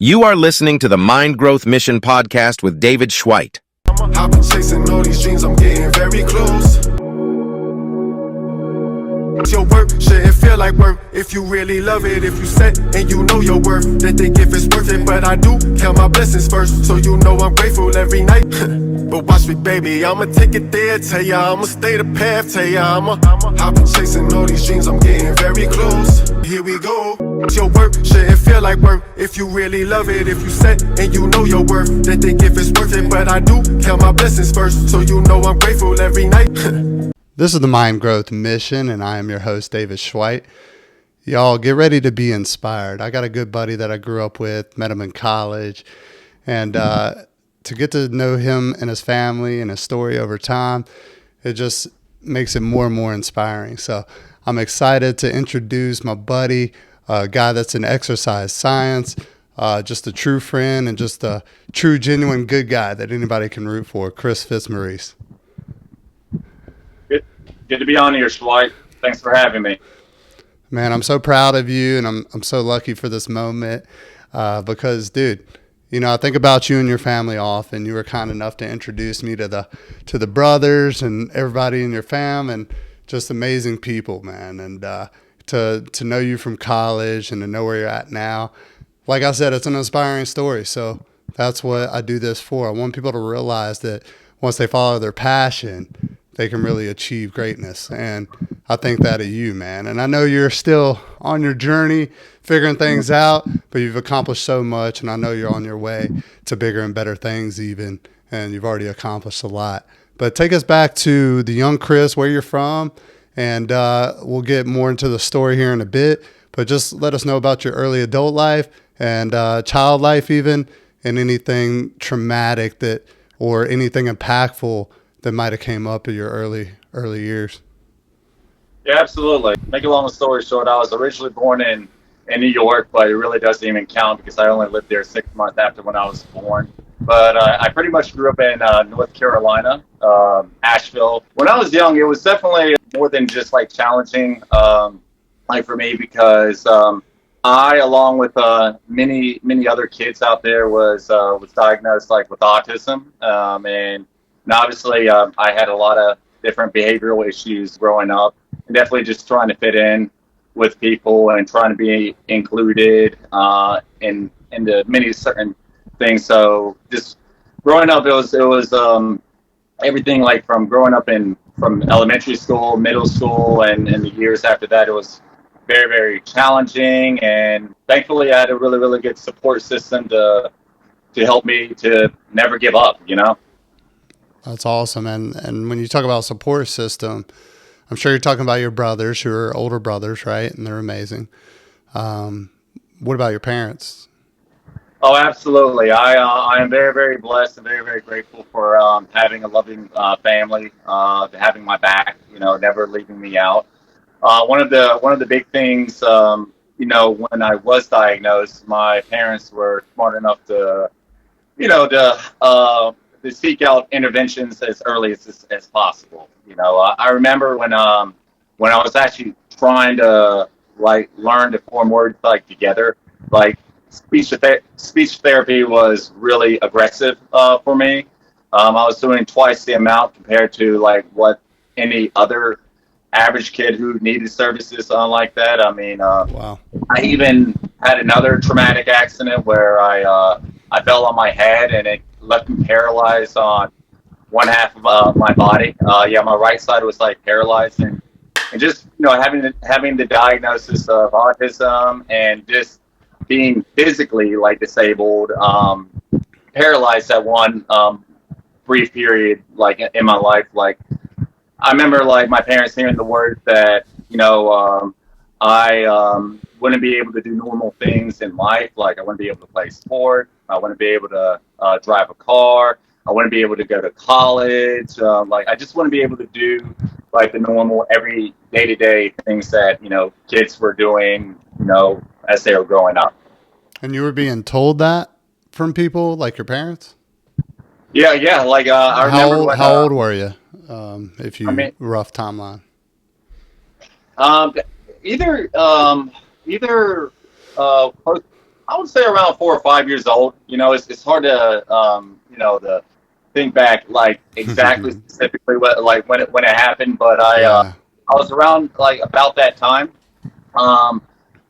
You are listening to the Mind Growth Mission podcast with David Schweit. I've been chasing all these dreams, I'm getting very close. Your work shouldn't feel like work if you really love it. If you set and you know your worth, then think if it's worth it. But I do count my blessings first, so you know I'm grateful every night. But watch me, baby, I'ma take it there. Tell ya I'ma stay the path. Tell ya I've been chasing all these dreams, I'm getting very close. Here we go. Your work shouldn't feel like work if you really love it. If you set and you know your worth, then think if it's worth it. But I do count my blessings first, so you know I'm grateful every night. This is the Mind Growth Mission, and I am your host, David Schweit. Y'all, get ready to be inspired. I got a good buddy that I grew up with, met him in college, and to get to know him and his family and his story over time, it just makes it more and more inspiring. So I'm excited to introduce my buddy, a guy that's in exercise science, just a true friend and just a true, genuine good guy that anybody can root for, Chris Fitzmaurice. Good to be on here, Schweit. Thanks for having me. Man, I'm so proud of you, and I'm so lucky for this moment because, dude, you know, I think about you and your family often. You were kind enough to introduce me to the brothers and everybody in your fam, and just amazing people, man. And to know you from college and to know where you're at now, like I said, it's an inspiring story. So that's what I do this for. I want people to realize that once they follow their passion, they can really achieve greatness. And I think that of you, man. And I know you're still on your journey figuring things out, but you've accomplished so much, and I know you're on your way to bigger and better things even, and you've already accomplished a lot. But take us back to the young Chris, where you're from, and we'll get more into the story here in a bit, but just let us know about your early adult life and child life even, and anything traumatic that or anything impactful that might have came up in your early years. Yeah, absolutely. Make a long story short, I was originally born in New York, but it really doesn't even count because I only lived there 6 months after when I was born. But I pretty much grew up in North Carolina, Asheville. When I was young, it was definitely more than just like challenging, like for me, because I, along with many other kids out there, was diagnosed like with autism, and obviously, I had a lot of different behavioral issues growing up, and definitely just trying to fit in with people and trying to be included into many certain things. So just growing up, it was everything like from growing up from elementary school, middle school, and the years after that, it was very, very challenging. And thankfully, I had a really, really good support system to help me to never give up, you know? That's awesome. And when you talk about support system, I'm sure you're talking about your brothers who are older brothers, right? And they're amazing. What about your parents? Oh, absolutely. I am very, very blessed and very, very grateful for having a loving family, having my back, you know, never leaving me out. One of the big things, you know, when I was diagnosed, my parents were smart enough to, you know, to seek out interventions as early as possible. You know, I remember when I was actually trying to like learn to form words like together, like speech therapy was really aggressive for me. I was doing twice the amount compared to like what any other average kid who needed services like that. I mean, Wow. I even had another traumatic accident where I fell on my head and it left me paralyzed on one half of my body. Yeah, my right side was like paralyzed, and just, you know, having the diagnosis of autism and just being physically like disabled, paralyzed at one brief period like in my life. Like I remember like my parents hearing the word that, you know, I wouldn't be able to do normal things in life. Like I wouldn't be able to play sport. I wouldn't be able to drive a car. I wouldn't be able to go to college. Like I just wouldn't be able to do like the normal every day-to-day things that, you know, kids were doing, you know, as they were growing up. And you were being told that from people like your parents? Yeah. Like I remember how old were you? If you, I mean, rough timeline. Either close I would say around 4 or 5 years old. It's hard to to think back like exactly specifically when it happened, but Yeah. I was around like about that time. Um,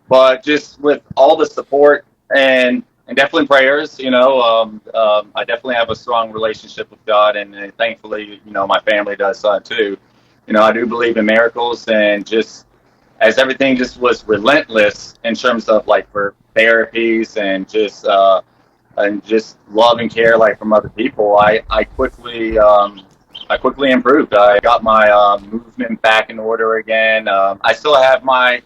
but just with all the support and definitely prayers, I definitely have a strong relationship with God, and thankfully, my family does too. I do believe in miracles, and just as everything just was relentless in terms of like for therapies and just love and care like from other people, I quickly improved. I got my movement back in order again. I still have my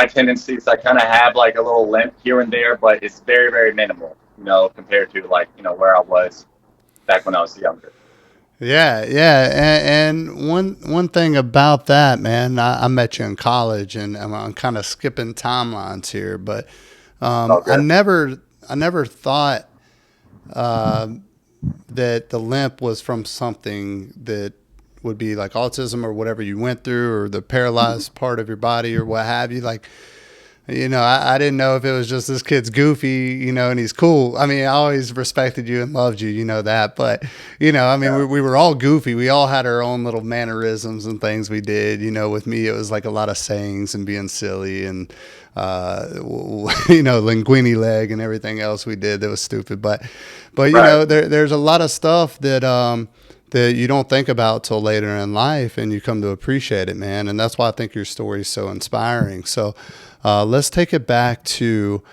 tendencies. I kind of have like a little limp here and there, but it's very, very minimal, compared to like, where I was back when I was younger. Yeah, yeah, and one thing about that, man, I met you in college, and I'm kind of skipping timelines here, but I Okay. never thought that the limp was from something that would be like autism or whatever you went through, or the paralyzed part of your body, or what have you. Like, I didn't know if it was just this kid's goofy, and he's cool. I mean, I always respected you and loved you, that. But, I mean, we were all goofy. We all had our own little mannerisms and things we did. With me, it was like a lot of sayings and being silly and, linguini leg and everything else we did that was stupid. But Right. there's a lot of stuff that you don't think about till later in life, and you come to appreciate it, man. And that's why I think your story is so inspiring. So let's take it back to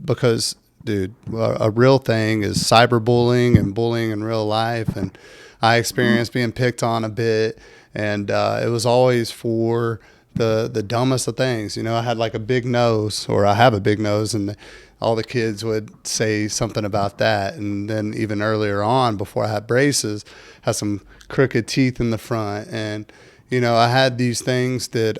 because, dude, a real thing is cyberbullying and bullying in real life. And I experienced being picked on a bit, and it was always for the dumbest of things. I had like a big nose, or I have a big nose, and all the kids would say something about that. And then even earlier on, before I had braces, had some crooked teeth in the front. And, I had these things that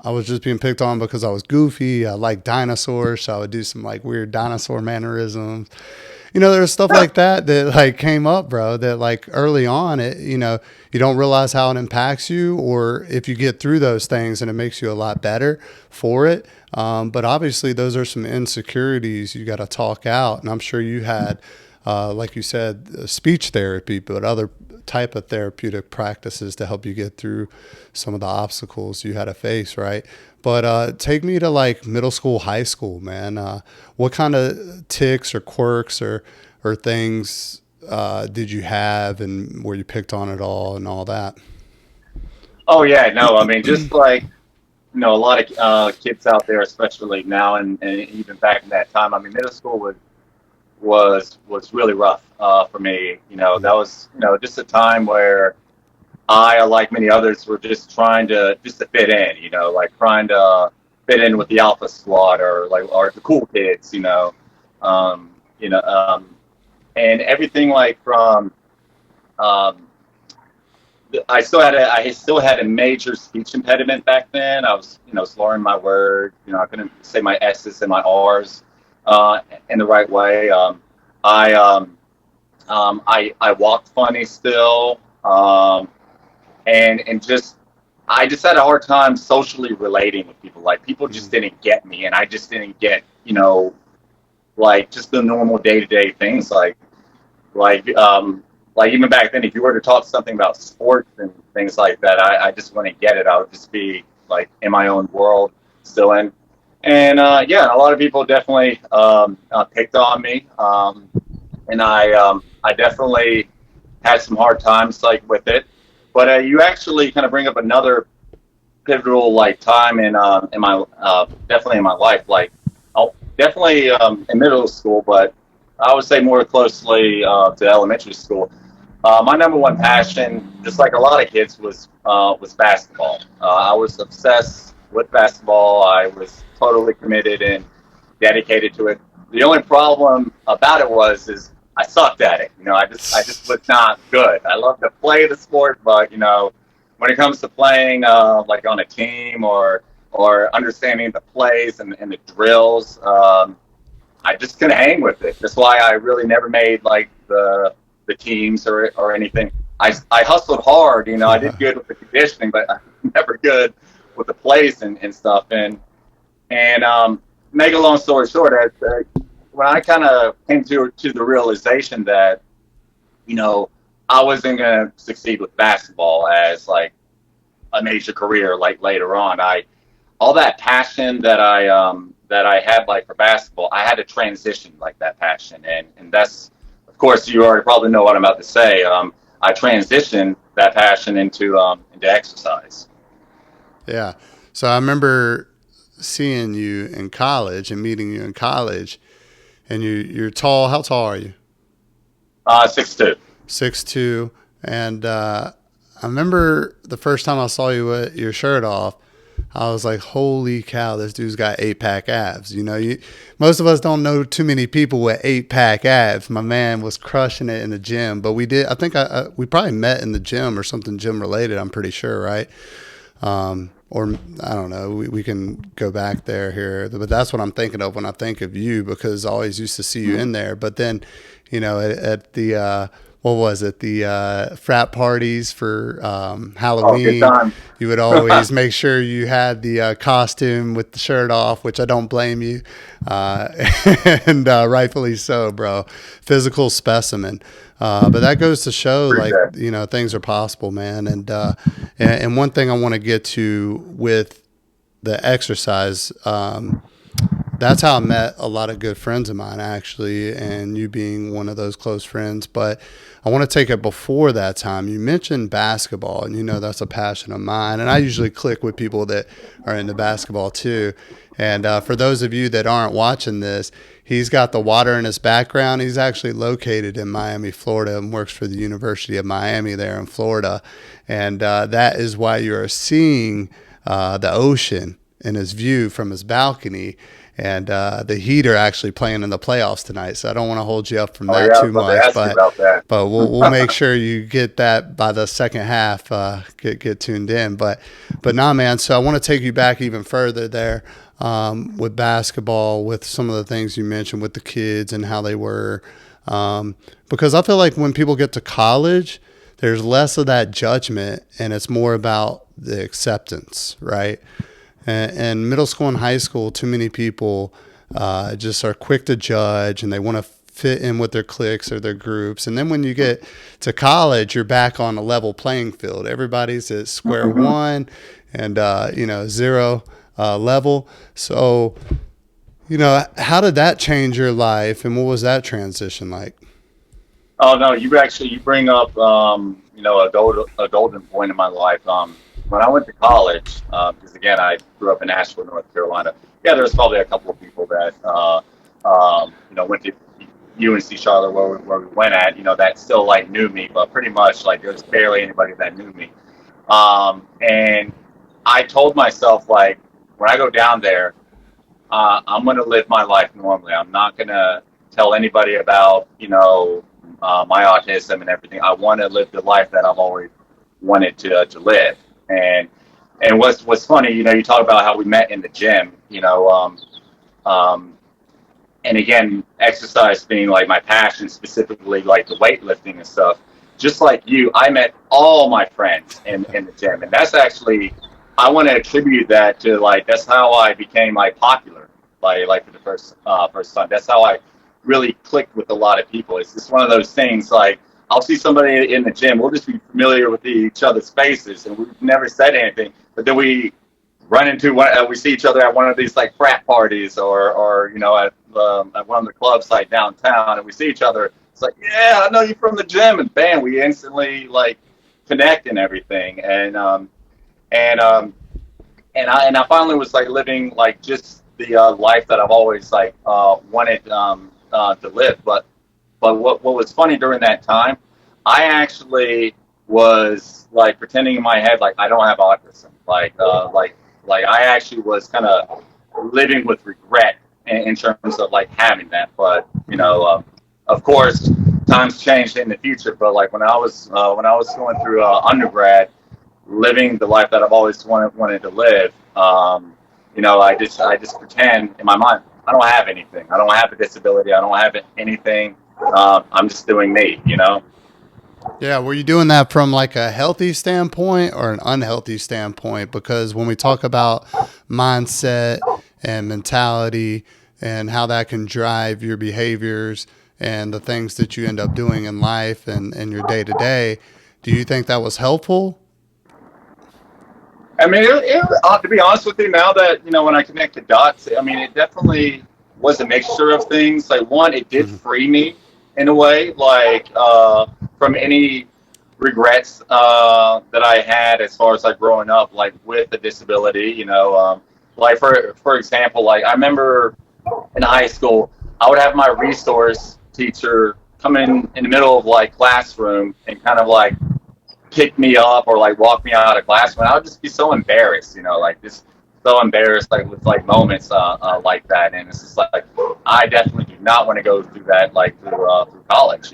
I was just being picked on because I was goofy. I liked dinosaurs, so I would do some like weird dinosaur mannerisms. There was stuff like that like came up, bro, that like early on, you don't realize how it impacts you, or if you get through those things and it makes you a lot better for it. But obviously those are some insecurities you got to talk out. And I'm sure you had, like you said, speech therapy, but other type of therapeutic practices to help you get through some of the obstacles you had to face, right? But take me to like middle school, high school, man. What kind of tics or quirks or things did you have, and were you picked on at all and all that? Oh yeah, no, I mean, just like, a lot of kids out there, especially now and even back in that time. I mean, middle school was really rough for me. That was just a time where I, like many others, were just trying to fit in. Like trying to fit in with the alpha squad or the cool kids. Um, you know, um, and everything like from um, I still had a major speech impediment back then. I was slurring my words. I couldn't say my S's and my R's in the right way. I I walked funny still, and just I just had a hard time socially relating with people. Like people just didn't get me, and I just didn't get like just the normal day to day things like um like even back then, if you were to talk something about sports and things like that, I just wouldn't get it. I would just be like in my own world still in. And yeah, a lot of people definitely picked on me, and I definitely had some hard times like with it. But you actually kind of bring up another pivotal like time in my definitely in my life. Like I'll definitely in middle school, but I would say more closely to elementary school. My number one passion, just like a lot of kids, was basketball. I was obsessed with basketball. I was totally committed and dedicated to it. The only problem about it is I sucked at it. I just was not good. I love to play the sport, but when it comes to playing like on a team or understanding the plays and the drills, I just couldn't hang with it. That's why I really never made like the teams or anything. I hustled hard. I did good with the conditioning, but I'm never good with the plays and stuff. And make a long story short, when I kind of came to the realization that, you know, I wasn't going to succeed with basketball as like a major career like later on. All that passion that I had like for basketball, I had to transition like that passion, and that's, of course, you already probably know what I'm about to say. I transitioned that passion into exercise. Yeah. So I remember seeing you in college and meeting you in college, and you're tall. How tall are you? 6'2". 6'2". And I remember the first time I saw you with your shirt off, I was like, holy cow, this dude's got 8-pack abs. You know, most of us don't know too many people with 8-pack abs. My man was crushing it in the gym, but we did. I think we probably met in the gym or something gym related. I'm pretty sure, right? Or I don't know. We can go back there here, but that's what I'm thinking of when I think of you, because I always used to see you in there. But then, you know, at the what was it? The frat parties for Halloween. Oh, You would always make sure you had the costume with the shirt off, which I don't blame you, and rightfully so, bro. Physical specimen. But that goes to show, like, you know, things are possible, man. And one thing I want to get to with the exercise, that's how I met a lot of good friends of mine, actually, and you being one of those close friends. But I want to take it before that time. You mentioned basketball, and you know that's a passion of mine. And I usually click with people that are into basketball too. And for those of you that aren't watching this, he's got the water in his background. He's actually located in Miami, Florida, and works for the University of Miami there in Florida. And that is why you're seeing the ocean in his view from his balcony. And the Heat are actually playing in the playoffs tonight, so I don't want to hold you up from that too much. But we'll make sure you get that by the second half. Get tuned in. But nah, man. So I want to take you back even further there with basketball, with some of the things you mentioned with the kids and how they were, because I feel like when people get to college, there's less of that judgment, and it's more about the acceptance, right? And middle school and high school, too many people just are quick to judge, and they want to fit in with their cliques or their groups. And then when you get to college, you're back on a level playing field. Everybody's at square one and, you know, zero level. So, you know, how did that change your life, and what was that transition like? Oh no, you bring up you know, a golden point in my life. When I went to college, because again I grew up in Asheville, North Carolina. Yeah, there was probably a couple of people that you know, went to UNC Charlotte where we went at, you know, that still like knew me, but pretty much like there was barely anybody that knew me. And I told myself, like, when I go down there, I'm gonna live my life normally. I'm not gonna tell anybody about, you know, my autism and everything. I want to live the life that I've always wanted to live. And what's funny, you know, you talk about how we met in the gym, you know, and again, exercise being like my passion, specifically like the weightlifting and stuff. Just like you, I met all my friends in the gym, and that's actually, I want to attribute that to, like, that's how I became like popular, like for the first time. That's how I really clicked with a lot of people. It's just one of those things, like, I'll see somebody in the gym, we'll just be familiar with each other's faces, and we've never said anything, but then we run into we see each other at one of these like frat parties, or you know, at one of the clubs like downtown, and we see each other. It's like, yeah, I know you from the gym, and bam, we instantly like connect and everything. And I finally was like living like just the life that I've always like wanted to live. But what was funny during that time, I actually was like pretending in my head like I don't have autism. Like I actually was kind of living with regret in terms of like having that. But you know, of course, times changed in the future. But like when I was going through undergrad, living the life that I've always wanted to live, you know, I just pretend in my mind I don't have anything. I don't have a disability. I don't have anything. I'm just doing me, you know. Yeah, were you doing that from like a healthy standpoint or an unhealthy standpoint? Because when we talk about mindset and mentality and how that can drive your behaviors and the things that you end up doing in life and your day to day. Do you think that was helpful? I mean, to be honest with you, now that, when I connect the dots, I mean, it definitely was a mixture of things. Like, one, it did free me in a way, like, from any regrets that I had as far as like growing up, like with a disability, like for example, like I remember in high school, I would have my resource teacher come in the middle of like classroom and kind of like pick me up or like walk me out of class, and I would just be so embarrassed, like just so embarrassed, like with like moments like that. And it's just like I definitely do not want to go through that like through college.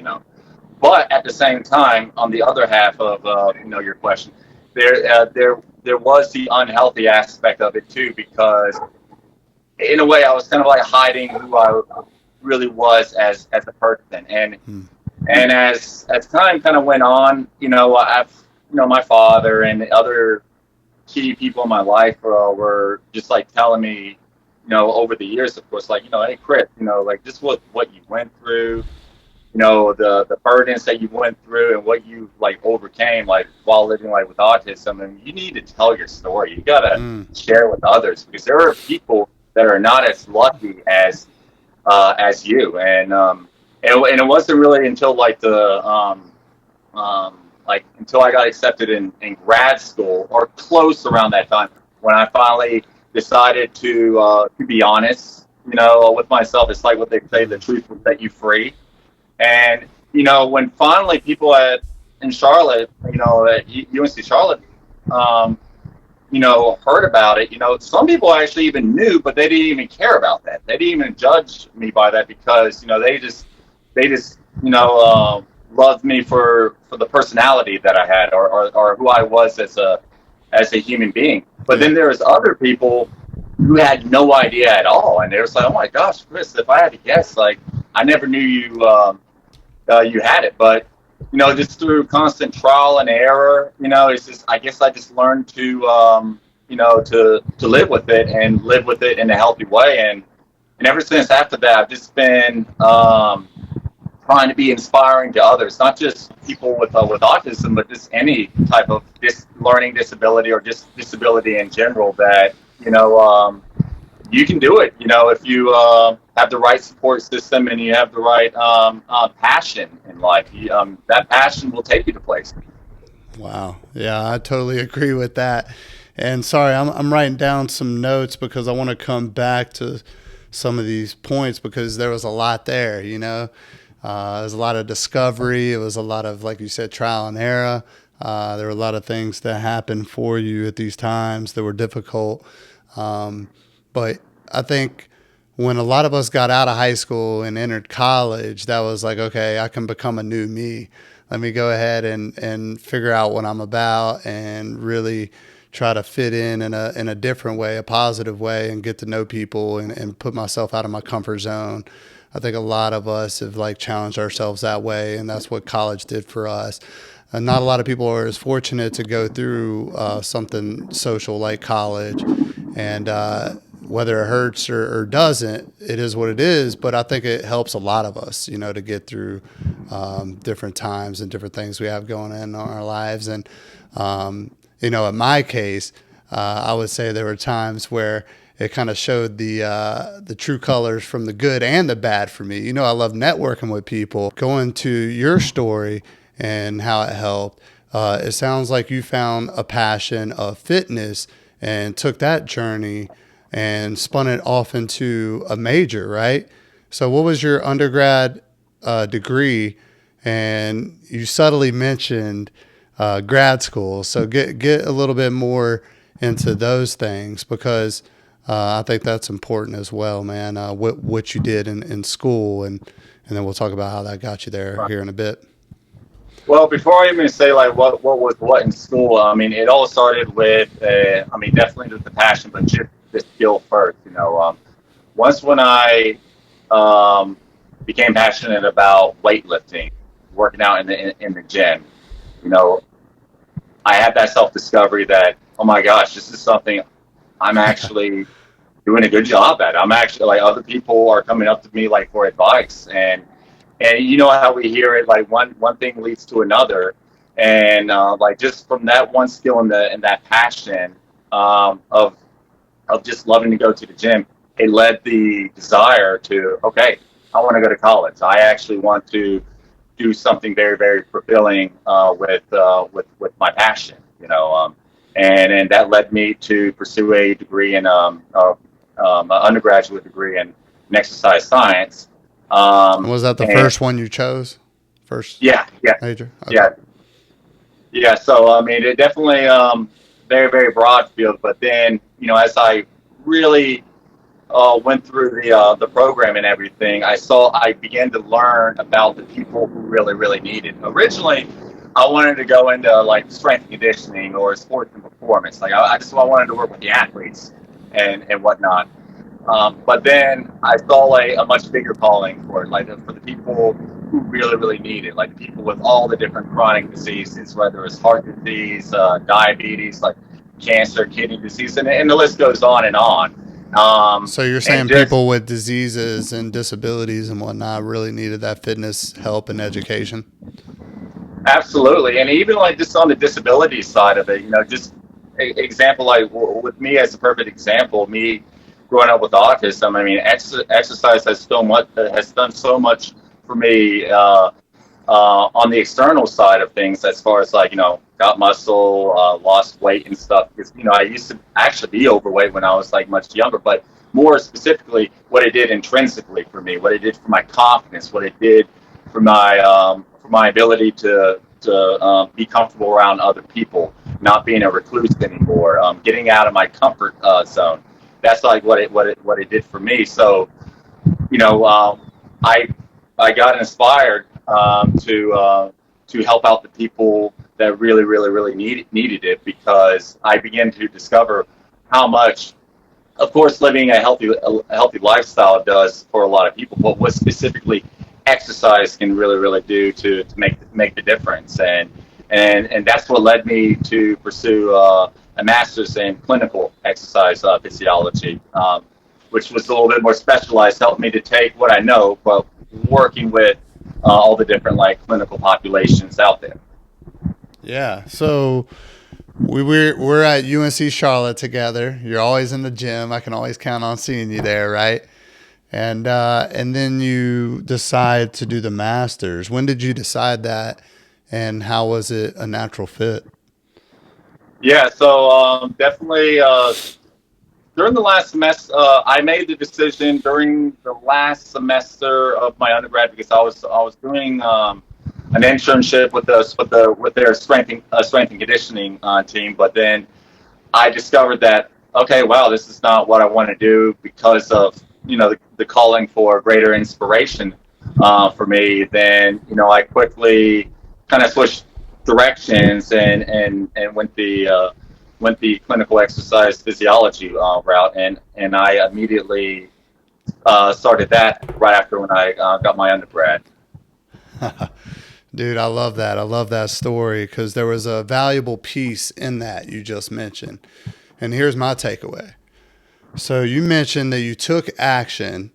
But at the same time, on the other half of your question, there was the unhealthy aspect of it too, because in a way I was kind of like hiding who I really was as a person. And as time kind of went on, I've my father and other key people in my life were just like telling me, over the years, of course, like, hey Chris, like just what you went through, the burdens that you went through and what you like overcame, like while living like with autism, and you need to tell your story. You gotta share with others, because there are people that are not as lucky as you. And it wasn't really until like like until I got accepted in grad school or close around that time, when I finally decided to be honest, with myself. It's like what they say: the truth will set you free. And when finally people in Charlotte, at UNC Charlotte, um, heard about it. Some people actually even knew, but they didn't even care about that. They didn't even judge me by that, because they just loved me for the personality that I had, or who I was as a human being. But then there was other people who had no idea at all, and they was like, "Oh my gosh, Chris! If I had to guess, like I never knew you had it." But just through constant trial and error, it's just, I guess I just learned to live with it, and live with it in a healthy way. And ever since after that, I've just been trying to be inspiring to others, not just people with autism, but just any type of learning disability, or just disability in general, that you can do it. If you have the right support system and you have the right passion in life, that passion will take you to places. Wow. Yeah, I totally agree with that. And sorry, I'm writing down some notes because I want to come back to some of these points, because there was a lot there, there was a lot of discovery. It was a lot of, like you said, trial and error. There were a lot of things that happened for you at these times that were difficult. But I think when a lot of us got out of high school and entered college, that was like, okay, I can become a new me. Let me go ahead and figure out what I'm about, and really try to fit in a different way, a positive way, and get to know people, and put myself out of my comfort zone. I think a lot of us have like challenged ourselves that way, and that's what college did for us. Not a lot of people are as fortunate to go through something social like college, and whether it hurts or doesn't, it is what it is. But I think it helps a lot of us, to get through different times and different things we have going on in our lives. And in my case, I would say there were times where it kind of showed the true colors from the good and the bad for me. I love networking with people. Going to your story and how it helped, it sounds like you found a passion of fitness and took that journey and spun it off into a major, right? So what was your undergrad degree? And you subtly mentioned grad school. So get a little bit more into those things, because I think that's important as well, man. What you did in school, and then we'll talk about how that got you there here in a bit. Well, before I even say like what was what in school, I mean, it all started with, definitely with the passion, but just the skill first. Once when I became passionate about weightlifting, working out in the gym, I had that self discovery that, oh my gosh, this is something I'm actually doing a good job at it. I'm actually like other people are coming up to me like for advice, and you know how we hear it, like one thing leads to another, and like just from that one skill and that passion of just loving to go to the gym, it led the desire to, okay, I want to go to college. I actually want to do something very, very fulfilling with my passion, and that led me to pursue a degree in an undergraduate degree in exercise science. Was that the And first one you chose? First yeah, yeah, major? Okay. yeah, yeah. So I mean, it definitely very, very broad field. But then, as I really went through the program and everything, I began to learn about the people who really, really need it. Originally, I wanted to go into like strength and conditioning or sports and performance. Like I wanted to work with the athletes and whatnot. But then I saw like a much bigger calling for it, like for the people who really, really need it, like people with all the different chronic diseases, whether it's heart disease, diabetes, like cancer, kidney disease, and the list goes on and on. So you're saying people with diseases and disabilities and whatnot really needed that fitness help and education? Absolutely, and even like just on the disability side of it, just example like with me as a perfect example, me growing up with autism. I mean, exercise has done so much for me on the external side of things, as far as like got muscle, lost weight and stuff. Because I used to actually be overweight when I was like much younger, but more specifically, what it did intrinsically for me, what it did for my confidence, what it did for my ability to be comfortable around other people, not being a recluse anymore, getting out of my comfort zone. That's like what it did for me. So you know, I I got inspired to help out the people that really, really, really needed it, because I began to discover how much, of course, living a healthy lifestyle does for a lot of people, but what specifically exercise can really, really do to make the difference. And that's what led me to pursue a master's in clinical exercise physiology, which was a little bit more specialized, helped me to take what I know, but working with all the different like clinical populations out there. Yeah. So we're at UNC Charlotte together. You're always in the gym. I can always count on seeing you there, right? And then you decide to do the masters. When did you decide that, and how was it a natural fit? Yeah, so definitely during the last semester, I made the decision during the last semester of my undergrad, because I was doing an internship with their strength and conditioning team, but then I discovered that, okay, wow, this is not what I want to do, because of the calling for greater inspiration for me. Then I quickly kind of switched directions and went the clinical exercise physiology route, and I immediately started that right after when I got my undergrad. Dude, I love that. I love that story, because there was a valuable piece in that you just mentioned. And here's my takeaway. So you mentioned that you took action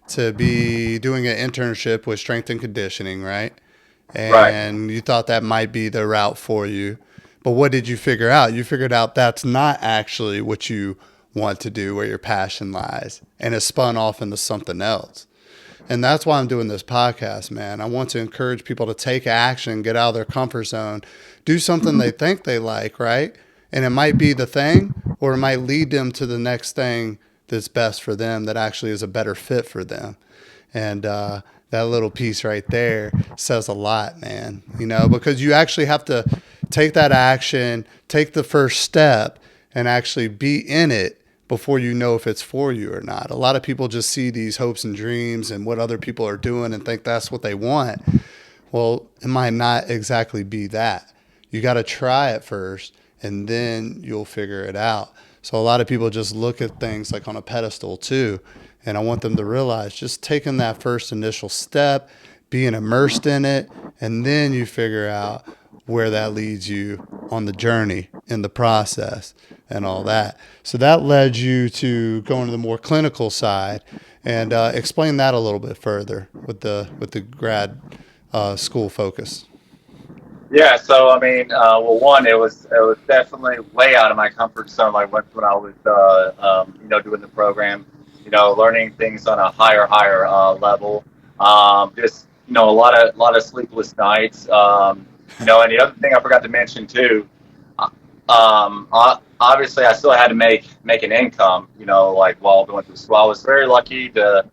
to be doing an internship with strength and conditioning, right? And you thought that might be the route for you. But what did you figure out? You figured out that's not actually what you want to do, where your passion lies, and it spun off into something else. And that's why I'm doing this podcast, man. I want to encourage people to take action, get out of their comfort zone, do something they think they like, right? And it might be the thing, or it might lead them to the next thing that's best for them, that actually is a better fit for them. And that little piece right there says a lot, man, because you actually have to take that action, take the first step, and actually be in it before you know if it's for you or not. A lot of people just see these hopes and dreams and what other people are doing and think that's what they want. Well, it might not exactly be that. You got to try it first, and then you'll figure it out. So a lot of people just look at things like on a pedestal too. And I want them to realize just taking that first initial step, being immersed in it, and then you figure out where that leads you on the journey in the process. and all that. So that led you to going to the more clinical side, and explain that a little bit further with the grad school focus. Yeah, so I mean, well, one, it was definitely way out of my comfort zone. Like when I was, doing the program, learning things on a higher level. Just a lot of sleepless nights. And the other thing I forgot to mention too, obviously I still had to make an income. Like while going through school, I was very lucky to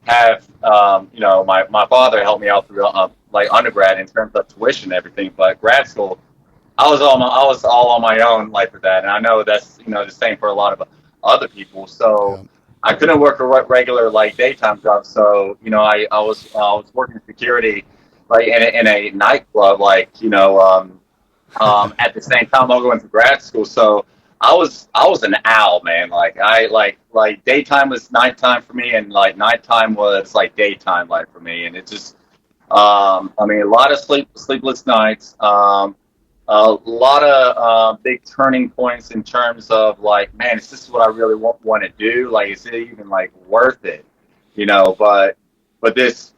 have my father help me out through like undergrad in terms of tuition and everything, but grad school I was all on my own like for that, and I know that's the same for a lot of other people. So Yeah. I couldn't work a regular like daytime job. So I was working security like in a nightclub, like at the same time I was going to grad school. So I was an owl, man. Like I like daytime was nighttime for me, and like nighttime was like daytime like for me, and it just I mean a lot of sleepless nights, a lot of big turning points in terms of like, man, is this what I really want to do? Like, is it even like worth it? But this,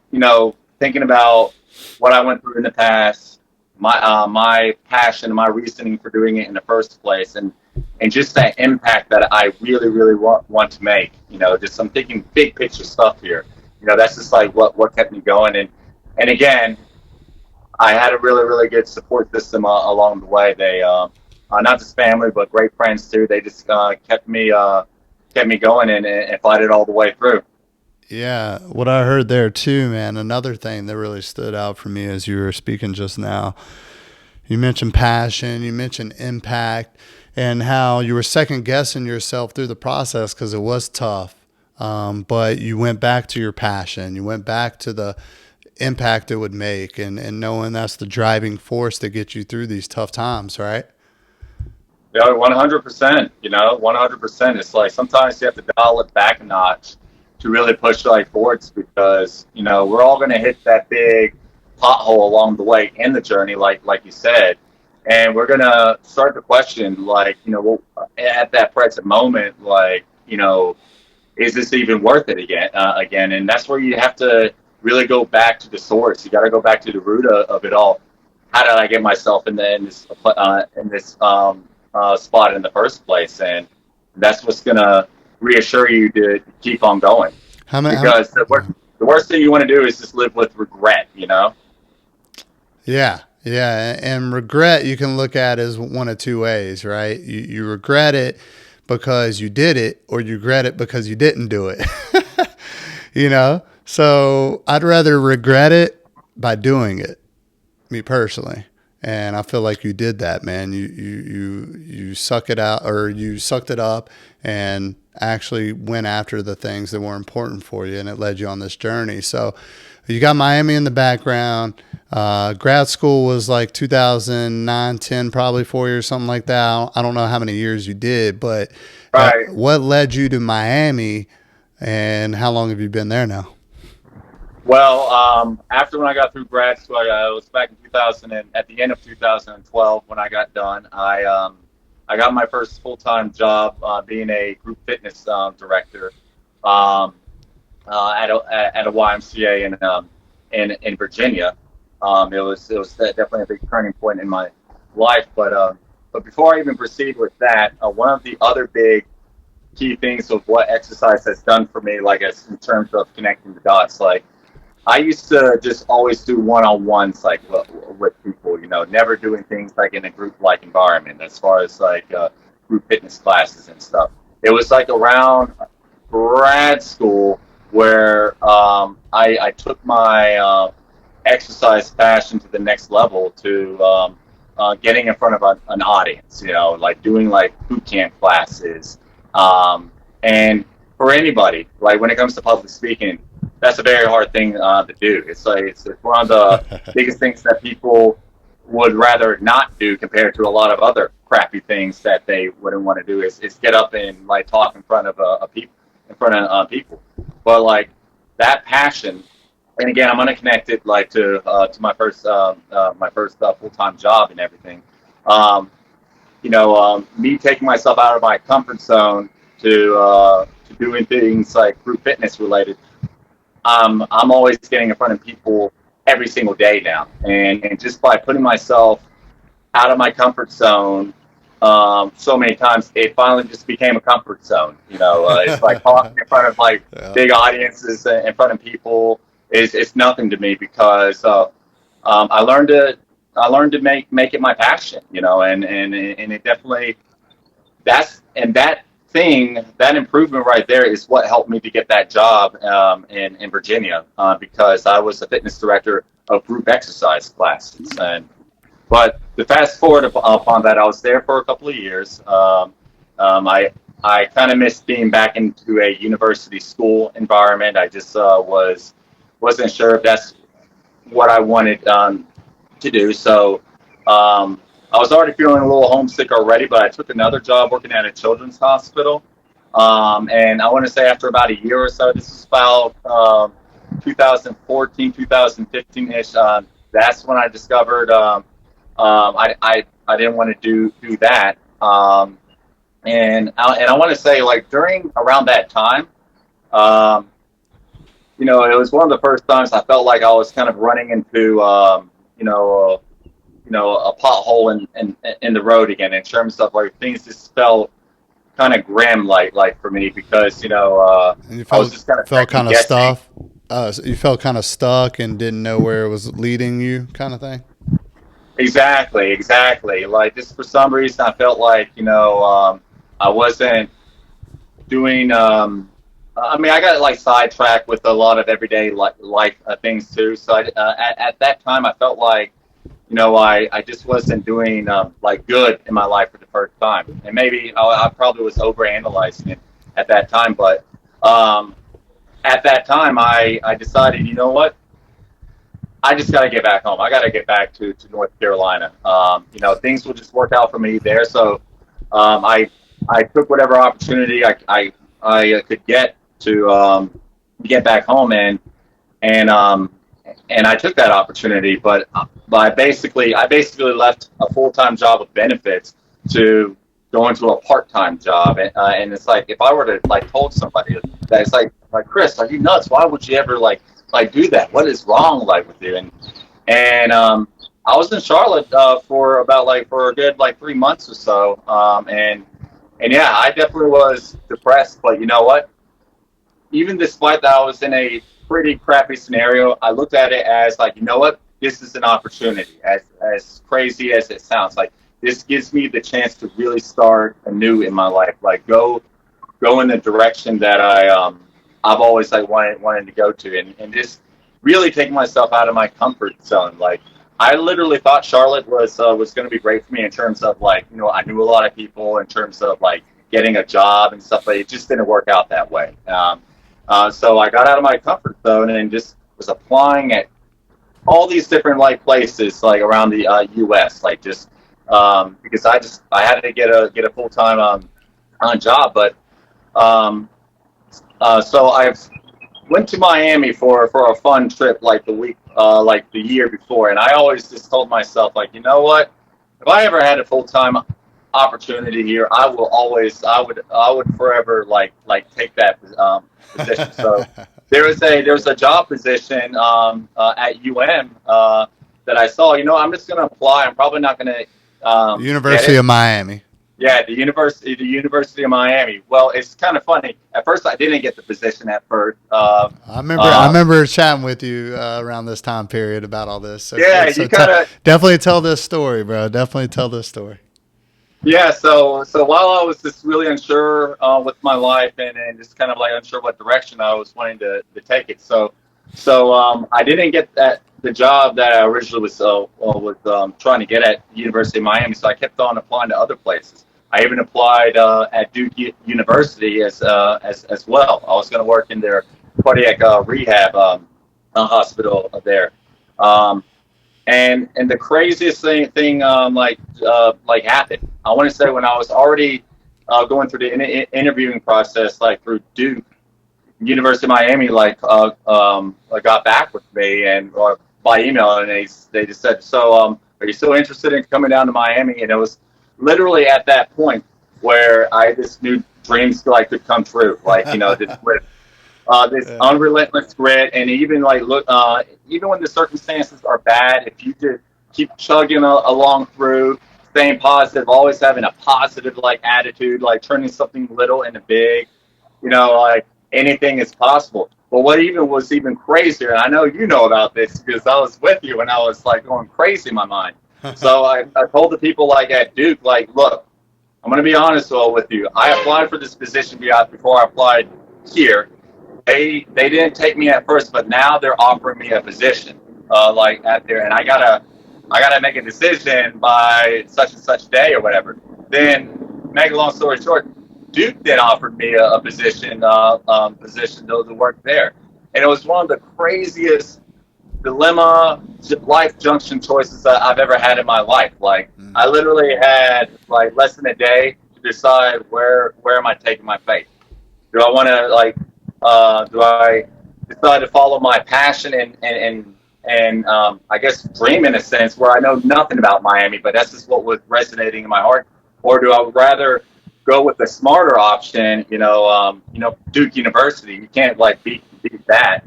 thinking about what I went through in the past, my passion, my reasoning for doing it in the first place, and just that impact that I really want to make. Just I'm thinking big picture stuff here. That's just like what kept me going, and again, I had a really good support system along the way. They not just family, but great friends too. They just kept me going and fight it all the way through. Yeah, what I heard there too, man, another thing that really stood out for me as you were speaking just now, you mentioned passion, you mentioned impact, and how you were second guessing yourself through the process because it was tough. But you went back to your passion, you went back to the impact it would make, and knowing that's the driving force to get you through these tough times, right? Yeah, 100%. 100%. It's like sometimes you have to dial it back a notch to really push like forwards because we're all going to hit that big pothole along the way in the journey, like you said, and we're going to start to question like well, at that present moment, like is this even worth it again? And that's where you have to really go back to the source. You got to go back to the root of it all. How did I get myself in this spot in the first place? And that's what's gonna reassure you to keep on going. How many Because the worst thing you want to do is just live with regret. Yeah, yeah, and regret you can look at as one of two ways, right? You regret it because you did it, or you regret it because you didn't do it. So I'd rather regret it by doing it, me personally. And I feel like you did that, man. You suck it out, or you sucked it up, and actually went after the things that were important for you, and it led you on this journey. So you got Miami in the background. Grad school was like 2009, 10, probably 4 years, something like that. I don't know how many years you did, but Right. what led you to Miami, and how long have you been there now? Well, after when I got through grad school, I was back in 2000 and at the end of 2012 when I got done. I got my first full-time job being a group fitness director um, at a YMCA in Virginia. It was definitely a big turning point in my life. But before I even proceed with that, one of the other big key things of what exercise has done for me, like as in terms of connecting the dots, like I used to just always do one-on-ones like with people, never doing things like in a group-like environment as far as like group fitness classes and stuff. It was like around grad school where I took my exercise passion to the next level to getting in front of an audience, like doing like boot camp classes. And for anybody, like when it comes to public speaking, that's a very hard thing to do. It's like it's one of the biggest things that people would rather not do compared to a lot of other crappy things that they wouldn't want to do is get up and like talk in front of people. But like that passion, and again, I'm gonna connect it like to my first full time job and everything. Um, me taking myself out of my comfort zone to doing things like group fitness related. I'm always getting in front of people every single day now, and just by putting myself out of my comfort zone so many times, it finally just became a comfort zone. It's like talking in front of like Yeah. big audiences, in front of people is it's nothing to me because I learned to make it my passion. And it definitely that thing, that improvement right there is what helped me to get that job in Virginia because I was the fitness director of group exercise classes. But the fast forward upon that, I was there for a couple of years. I kind of missed being back into a university school environment. I just wasn't sure if that's what I wanted to do. So I was already feeling a little homesick already, but I took another job working at a children's hospital. And I want to say after about a year or so, this is about 2014, 2015-ish, that's when I discovered I didn't want to do that. And I want to say like during around that time, um, it was one of the first times I felt like I was kind of running into a pothole in the road again in terms of like things just felt kind of grim like for me because And you I was just kind of felt second kind of guessing. stuck. So you felt kind of stuck and didn't know where it was leading you, kind of thing. Exactly. Like just for some reason, I felt like I wasn't doing. I mean, I got like sidetracked with a lot of everyday life things too. So at that time, I felt like I just wasn't doing like good in my life for the first time, and maybe I probably was overanalyzing it at that time. But um, at that time, I decided, you know what? I just got to get back home. I got to get back to North Carolina. Things will just work out for me there. So I took whatever opportunity I could get to get back home, and and I took that opportunity. But I basically left a full time job with benefits to go into a part time job, and it's like if I were to like told somebody that it's like Chris, are you nuts? Why would you ever like do that? What is wrong like with you? And I was in Charlotte for about like for a good like 3 months or so, and yeah, I definitely was depressed. But you know what? Even despite that I was in a pretty crappy scenario, I looked at it as like, you know what? This is an opportunity. As crazy as it sounds, like this gives me the chance to really start anew in my life. Like go in the direction that I've always like wanted to go to, and just really take myself out of my comfort zone. Like I literally thought Charlotte was going to be great for me in terms of like I knew a lot of people in terms of like getting a job and stuff, but it just didn't work out that way. So I got out of my comfort zone and just was applying at all these different like places like around the U.S. like just because I had to get a full time on job, but um, so I went to Miami for a fun trip like like the year before, and I always just told myself like what, if I ever had a full time opportunity here, I would forever like take that position. So there was a job position at UM that I saw. I'm just going to apply. I'm probably not going to get University it. of Miami. Yeah, the University of Miami. Well, it's kind of funny. At first, I didn't get the position at first. I remember. I Uh, remember chatting with you around this time period about all this. So, yeah, so you kind of definitely tell this story, bro. Definitely tell this story. Yeah, so while I was just really unsure with my life and just kind of like unsure what direction I was wanting to take it, so I didn't get the job that I originally was trying to get at University of Miami. So I kept on applying to other places. I even applied at Duke University as well. I was going to work in their cardiac rehab hospital there. Um, and the craziest thing like happened. I want to say when I was already going through the interviewing process, like through Duke University of Miami, like got back with me and or by email, and they just said, so are you still interested in coming down to Miami? And it was literally at that point where I just knew dreams like could come true. Like, this with this Yeah. unrelentless grit, and even like look, even when the circumstances are bad, if you just keep chugging along through, staying positive, always having a positive like attitude, like turning something little into big, like anything is possible. But what even was even crazier, and I know you know about this because I was with you and I was like going crazy in my mind. So I told the people like at Duke, like, look, I'm going to be honest with you. I applied for this position before I applied here. They didn't take me at first, but now they're offering me a position, like at there, and I gotta make a decision by such and such day or whatever. Then, make a long story short, Duke then offered me a position, to work there, and it was one of the craziest dilemma life junction choices that I've ever had in my life. Like, I literally had like less than a day to decide where am I taking my faith. Do I want to do I decide to follow my passion and I guess dream in a sense where I know nothing about Miami, but that's just what was resonating in my heart, or do I rather go with the smarter option? Duke University. You can't like beat that,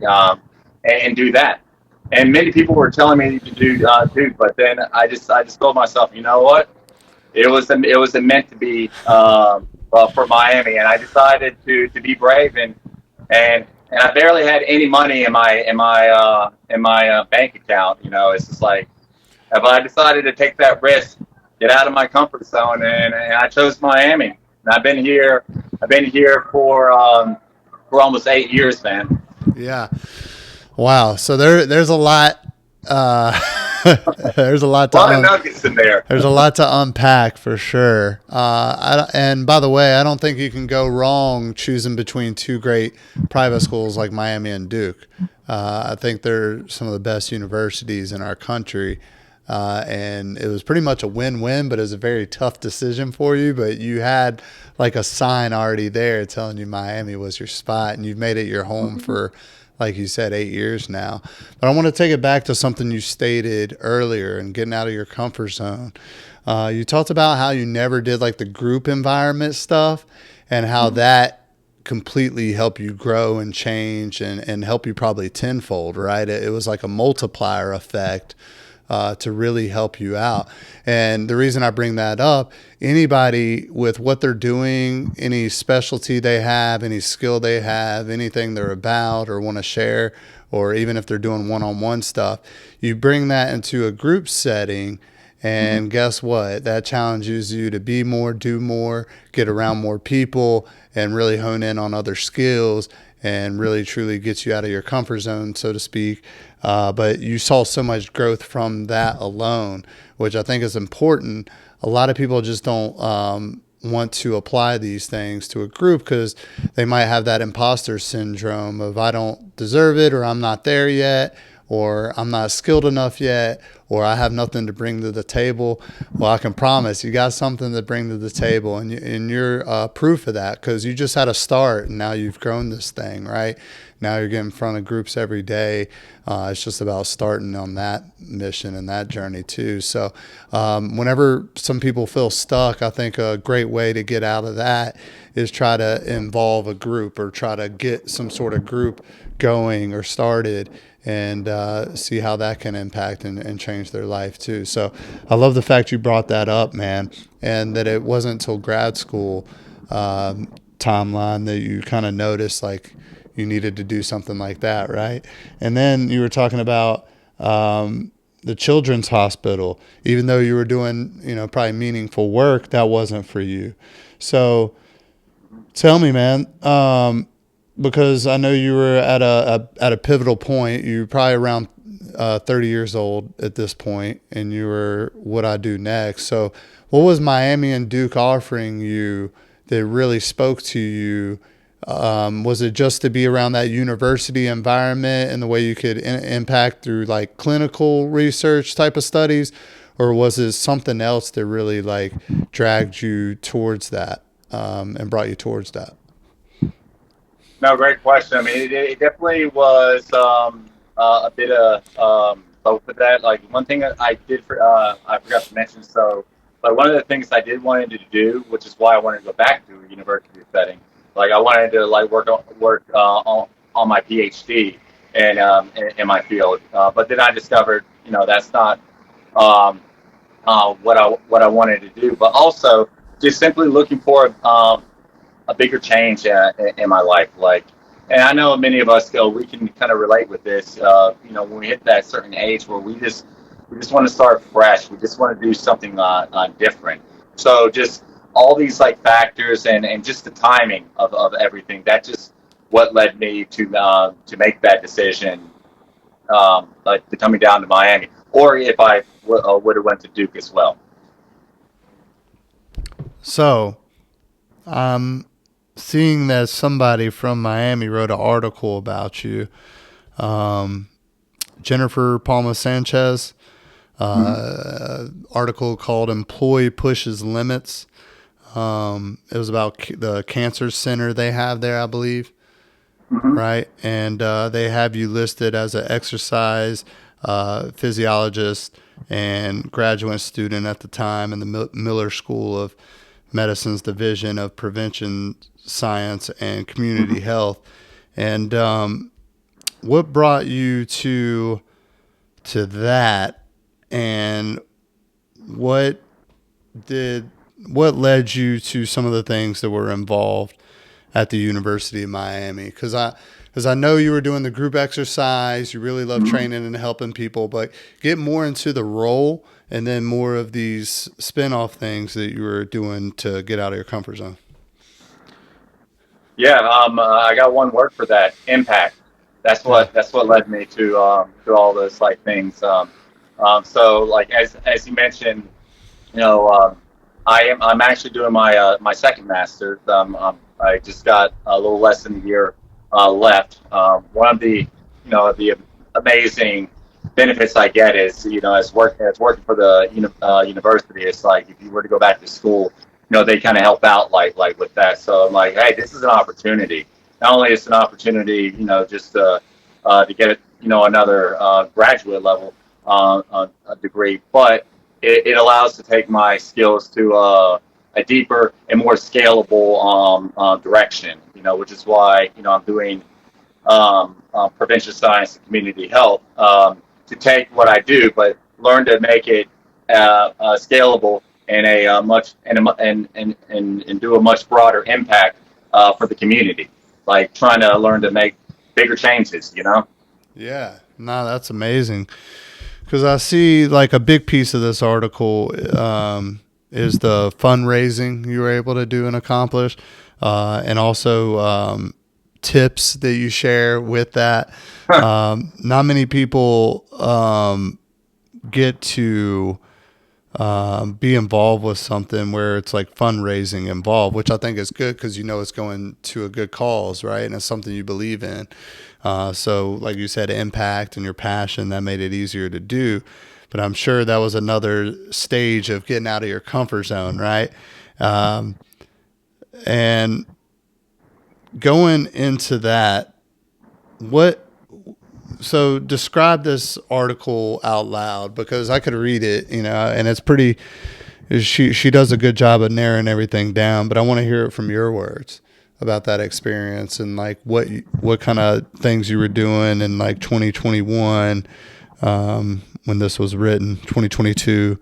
and do that. And many people were telling me to do Duke, but then I just told myself, you know what? It was meant to be for Miami, and I decided to be brave and I barely had any money in my bank account. It's just like, if I decided to take that risk, get out of my comfort zone, and I chose Miami, and I've been here for almost 8 years, man. Yeah. Wow. So there's a lot. Uh, there's a lot A lot of nuggets in there. there's a lot to unpack for sure. And by the way, I don't think you can go wrong choosing between two great private schools like Miami and Duke. I think they're some of the best universities in our country. And it was pretty much a win-win, but it was a very tough decision for you. But you had like a sign already there telling you Miami was your spot, and you've made it your home for, like you said, 8 years now. But I want to take it back to something you stated earlier and getting out of your comfort zone. You talked about how you never did like the group environment stuff and how that completely helped you grow and change and help you probably tenfold, right? It was like a multiplier effect to really help you out. And the reason I bring that up, anybody with what they're doing, any specialty they have, any skill they have, anything they're about or want to share, or even if they're doing one-on-one stuff, you bring that into a group setting. And guess what? That challenges you to be more, do more, get around more people, and really hone in on other skills and really truly gets you out of your comfort zone, so to speak. But you saw so much growth from that alone, which I think is important. A lot of people just don't want to apply these things to a group because they might have that imposter syndrome of I don't deserve it, or I'm not there yet, or I'm not skilled enough yet, or I have nothing to bring to the table. Well, I can promise you got something to bring to the table, and you're proof of that because you just had a start, and now you've grown this thing, right? Now you're getting in front of groups every day. It's just about starting on that mission and that journey too. So whenever some people feel stuck, I think a great way to get out of that is try to involve a group or try to get some sort of group going or started and see how that can impact and change their life too. So I love the fact you brought that up, man, and that it wasn't until grad school timeline that you kind of noticed like you needed to do something like that, right? And then you were talking about the children's hospital. Even though you were doing, probably meaningful work, that wasn't for you. So tell me, man, because I know you were at a pivotal point. You were probably around 30 years old at this point, and you were what I do next. So what was Miami and Duke offering you that really spoke to you? Was it just to be around that university environment and the way you could impact through like clinical research type of studies, or was it something else that really like dragged you towards that and brought you towards that? No, great question. I mean, it definitely was a bit of both of that. Like one thing that I did I forgot to mention. So But one of the things I did wanted to do, which is why I wanted to go back to a university setting, like I wanted to like work on my PhD in my field. But then I discovered, that's not um, what I wanted to do. But also just simply looking for a bigger change in my life. Like, and I know many of us we can kind of relate with this. When we hit that certain age where we just want to start fresh. We just want to do something different. So just all these like factors and just the timing of everything. That just what led me to make that decision, like to coming down to Miami, or if I would have went to Duke as well. So I'm seeing that somebody from Miami wrote an article about you. Jennifer Palma Sanchez, article called "Employee Pushes Limits." It was about the cancer center they have there, I believe, right? And they have you listed as an exercise physiologist and graduate student at the time in the Miller School of Medicine's Division of Prevention Science and Community Health. And what brought you to that, and what led you to some of the things that were involved at the University of Miami? Because I know you were doing the group exercise, you really love training and helping people, but get more into the role and then more of these spin-off things that you were doing to get out of your comfort zone. Yeah, I got one word for that: impact. Yeah. That's what led me to all those like things. So like as you mentioned, you know, I'm actually doing my second master's. I just got a little less than a year left. One of the amazing benefits I get is, as working for the university. It's like if you were to go back to school, they kind of help out like with that. So I'm like, hey, this is an opportunity. Not only is it an opportunity, just to get another graduate level a degree, but it allows to take my skills to a deeper and more scalable direction. Which is why I'm doing prevention science and community health, to take what I do, but learn to make it scalable and a much and do a much broader impact for the community. Like trying to learn to make bigger changes. Yeah, no, that's amazing. Because I see like a big piece of this article is the fundraising you were able to do and accomplish, and also tips that you share with that. Not many people get to be involved with something where it's like fundraising involved, which I think is good because it's going to a good cause, right? And it's something you believe in. So like you said, impact and your passion, that made it easier to do. But I'm sure that was another stage of getting out of your comfort zone, right? And going into that, so describe this article out loud, because I could read it, and it's pretty, she does a good job of narrowing everything down, but I want to hear it from your words about that experience and like what kind of things you were doing in like 2021, when this was written, 2022,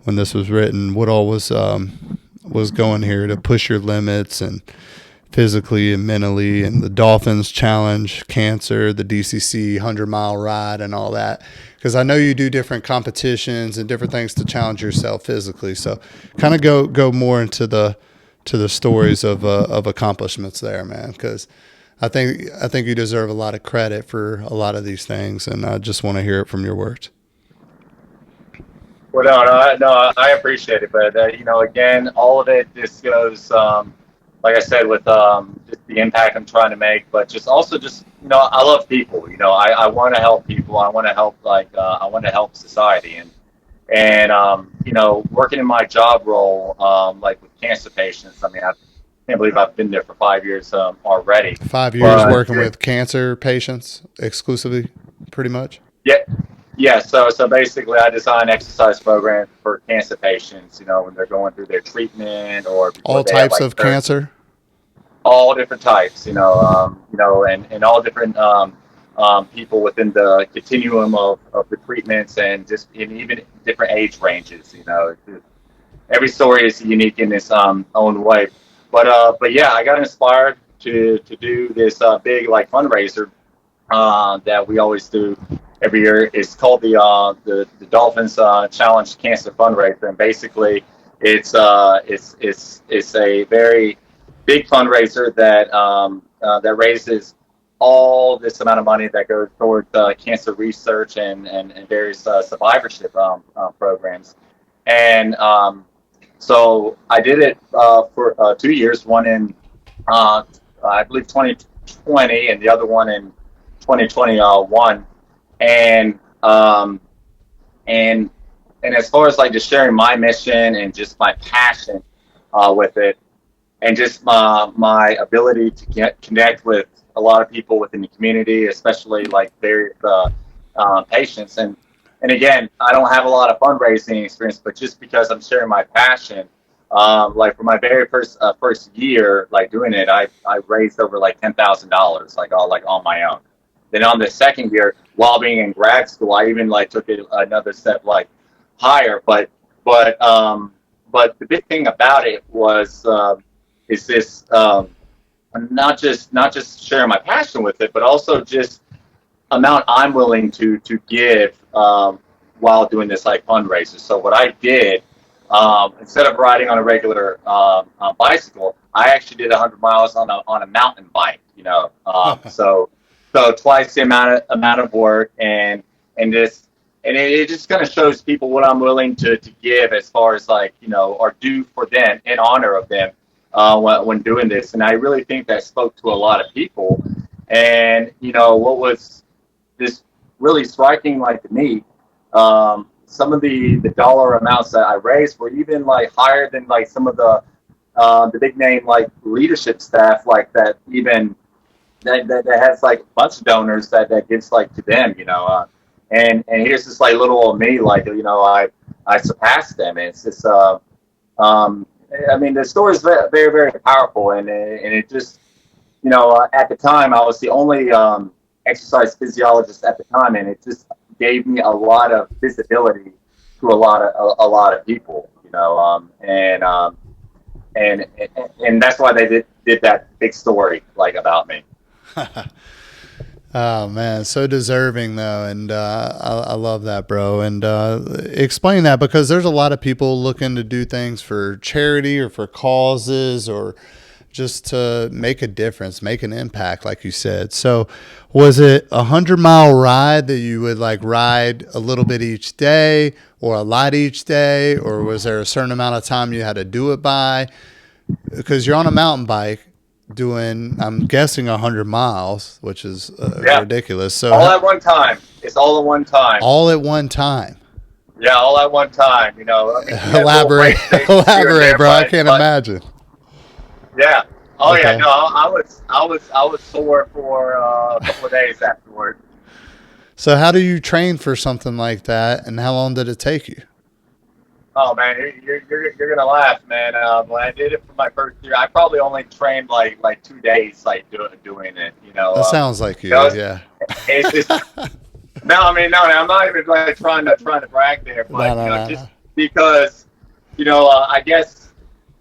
when this was written, what all was going here to push your limits and physically and mentally, and the Dolphins Challenge, cancer, the DCC 100-mile ride and all that. Because I know you do different competitions and different things to challenge yourself physically. So kind of go more into the stories of accomplishments there, man, because I think you deserve a lot of credit for a lot of these things, and I just want to hear it from your words. Well, no, I appreciate it, but again, all of it just goes, like I said, with just the impact I'm trying to make, but just also I love people. I want to help people. I want to help I want to help society, and working in my job role, like with cancer patients. I mean, I can't believe I've been there for 5 years already. 5 years But working with cancer patients exclusively, pretty much. yeah, Yeah, so basically, I design exercise programs for cancer patients. When they're going through their treatment or before All they have types like of surgery. cancer? All different types. And all different people within the continuum of the treatments, and just in even different age ranges. Every story is unique in its own way. But yeah, I got inspired to do this big like fundraiser that we always do every year. It's called the Dolphins Challenge Cancer Fundraiser, and basically it's a very big fundraiser that raises all this amount of money that goes towards cancer research and various survivorship programs. And so I did it for 2 years, one in I believe 2020 and the other one in 2021. And and and as far as like just sharing my mission and just my passion with it, and just my ability to connect with a lot of people within the community, especially like various patients. And again, I don't have a lot of fundraising experience, but just because I'm sharing my passion, like for my very first year, like doing it, I raised over like $10,000, like all like on my own. Then on the second year, while being in grad school, I even like took it another step like higher. But the big thing about it was is this not just sharing my passion with it, but also just amount I'm willing to give while doing this like fundraiser. So what I did, instead of riding on a regular bicycle, I actually did 100 miles on a mountain bike. So twice the amount of work, and this and it just kind of shows people what I'm willing to give as far as like or do for them in honor of them when doing this. And I really think that spoke to a lot of people. And what was this really striking like to me, some of the dollar amounts that I raised were even like higher than like some of the big name like leadership staff like that, even that has like a bunch of donors that gives like to them. And here's this like little old me, like I surpassed them. And it's just um I mean, the story is very very, very powerful. And it just at the time I was the only exercise physiologist at the time, and it just gave me a lot of visibility to a lot of people. And that's why they did that big story like about me. Oh man, so deserving though, and I love that, bro. And explain that, because there's a lot of people looking to do things for charity or for causes or just to make a difference, make an impact, like you said. So, was it 100-mile ride that you would like ride a little bit each day, or a lot each day, or was there a certain amount of time you had to do it by? Because you're on a mountain bike doing, I'm guessing, 100 miles, which is Yeah. ridiculous. So All at one time. It's all at one time. all at one time. Yeah, all at one time. I mean, Elaborate, elaborate, bro. I can't but, imagine. Yeah. Oh yeah. Okay. No, I was sore for a couple of days afterward. So how do you train for something like that, and how long did it take you? Oh man, you're gonna laugh, man. When I did it for my first year, I probably only trained like 2 days, like doing it. That sounds like you. Yeah. It's just no. I mean, no. I'm not even like trying to brag there, but No. just because I guess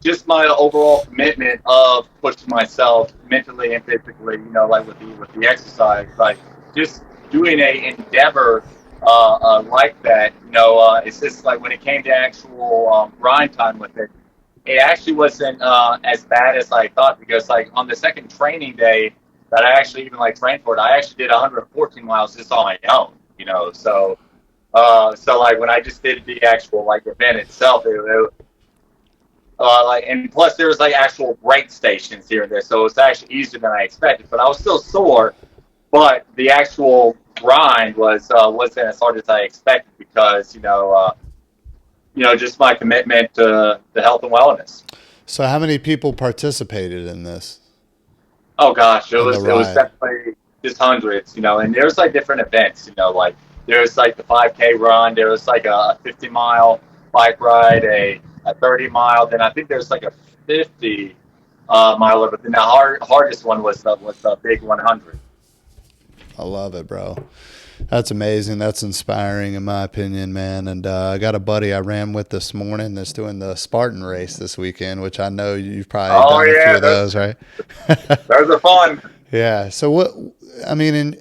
just my overall commitment of pushing myself mentally and physically, like with the exercise, like just doing a endeavor like that, it's just like when it came to actual grind time with it, it actually wasn't as bad as I thought, because like on the second training day that I actually even like trained for it, I actually did 114 miles just on my own, so like when I just did the actual like event itself, like, and plus there was like actual break stations here and there, so it was actually easier than I expected. But I was still sore. But the actual grind wasn't as hard as I expected, because just my commitment to the health and wellness. So how many people participated in this? Oh gosh, it In the was ride? definitely just hundreds, and there's like different events, like There's like the 5K run. There's like a 50-mile bike ride, a 30-mile. Then I think there's like a 50 mile. But then the hardest one was the big 100. I love it, bro. That's amazing. That's inspiring, in my opinion, man. And I got a buddy I ran with this morning that's doing the Spartan race this weekend, which I know you've probably Oh done a few yeah, of those, right? those are fun. Yeah. So what? I mean,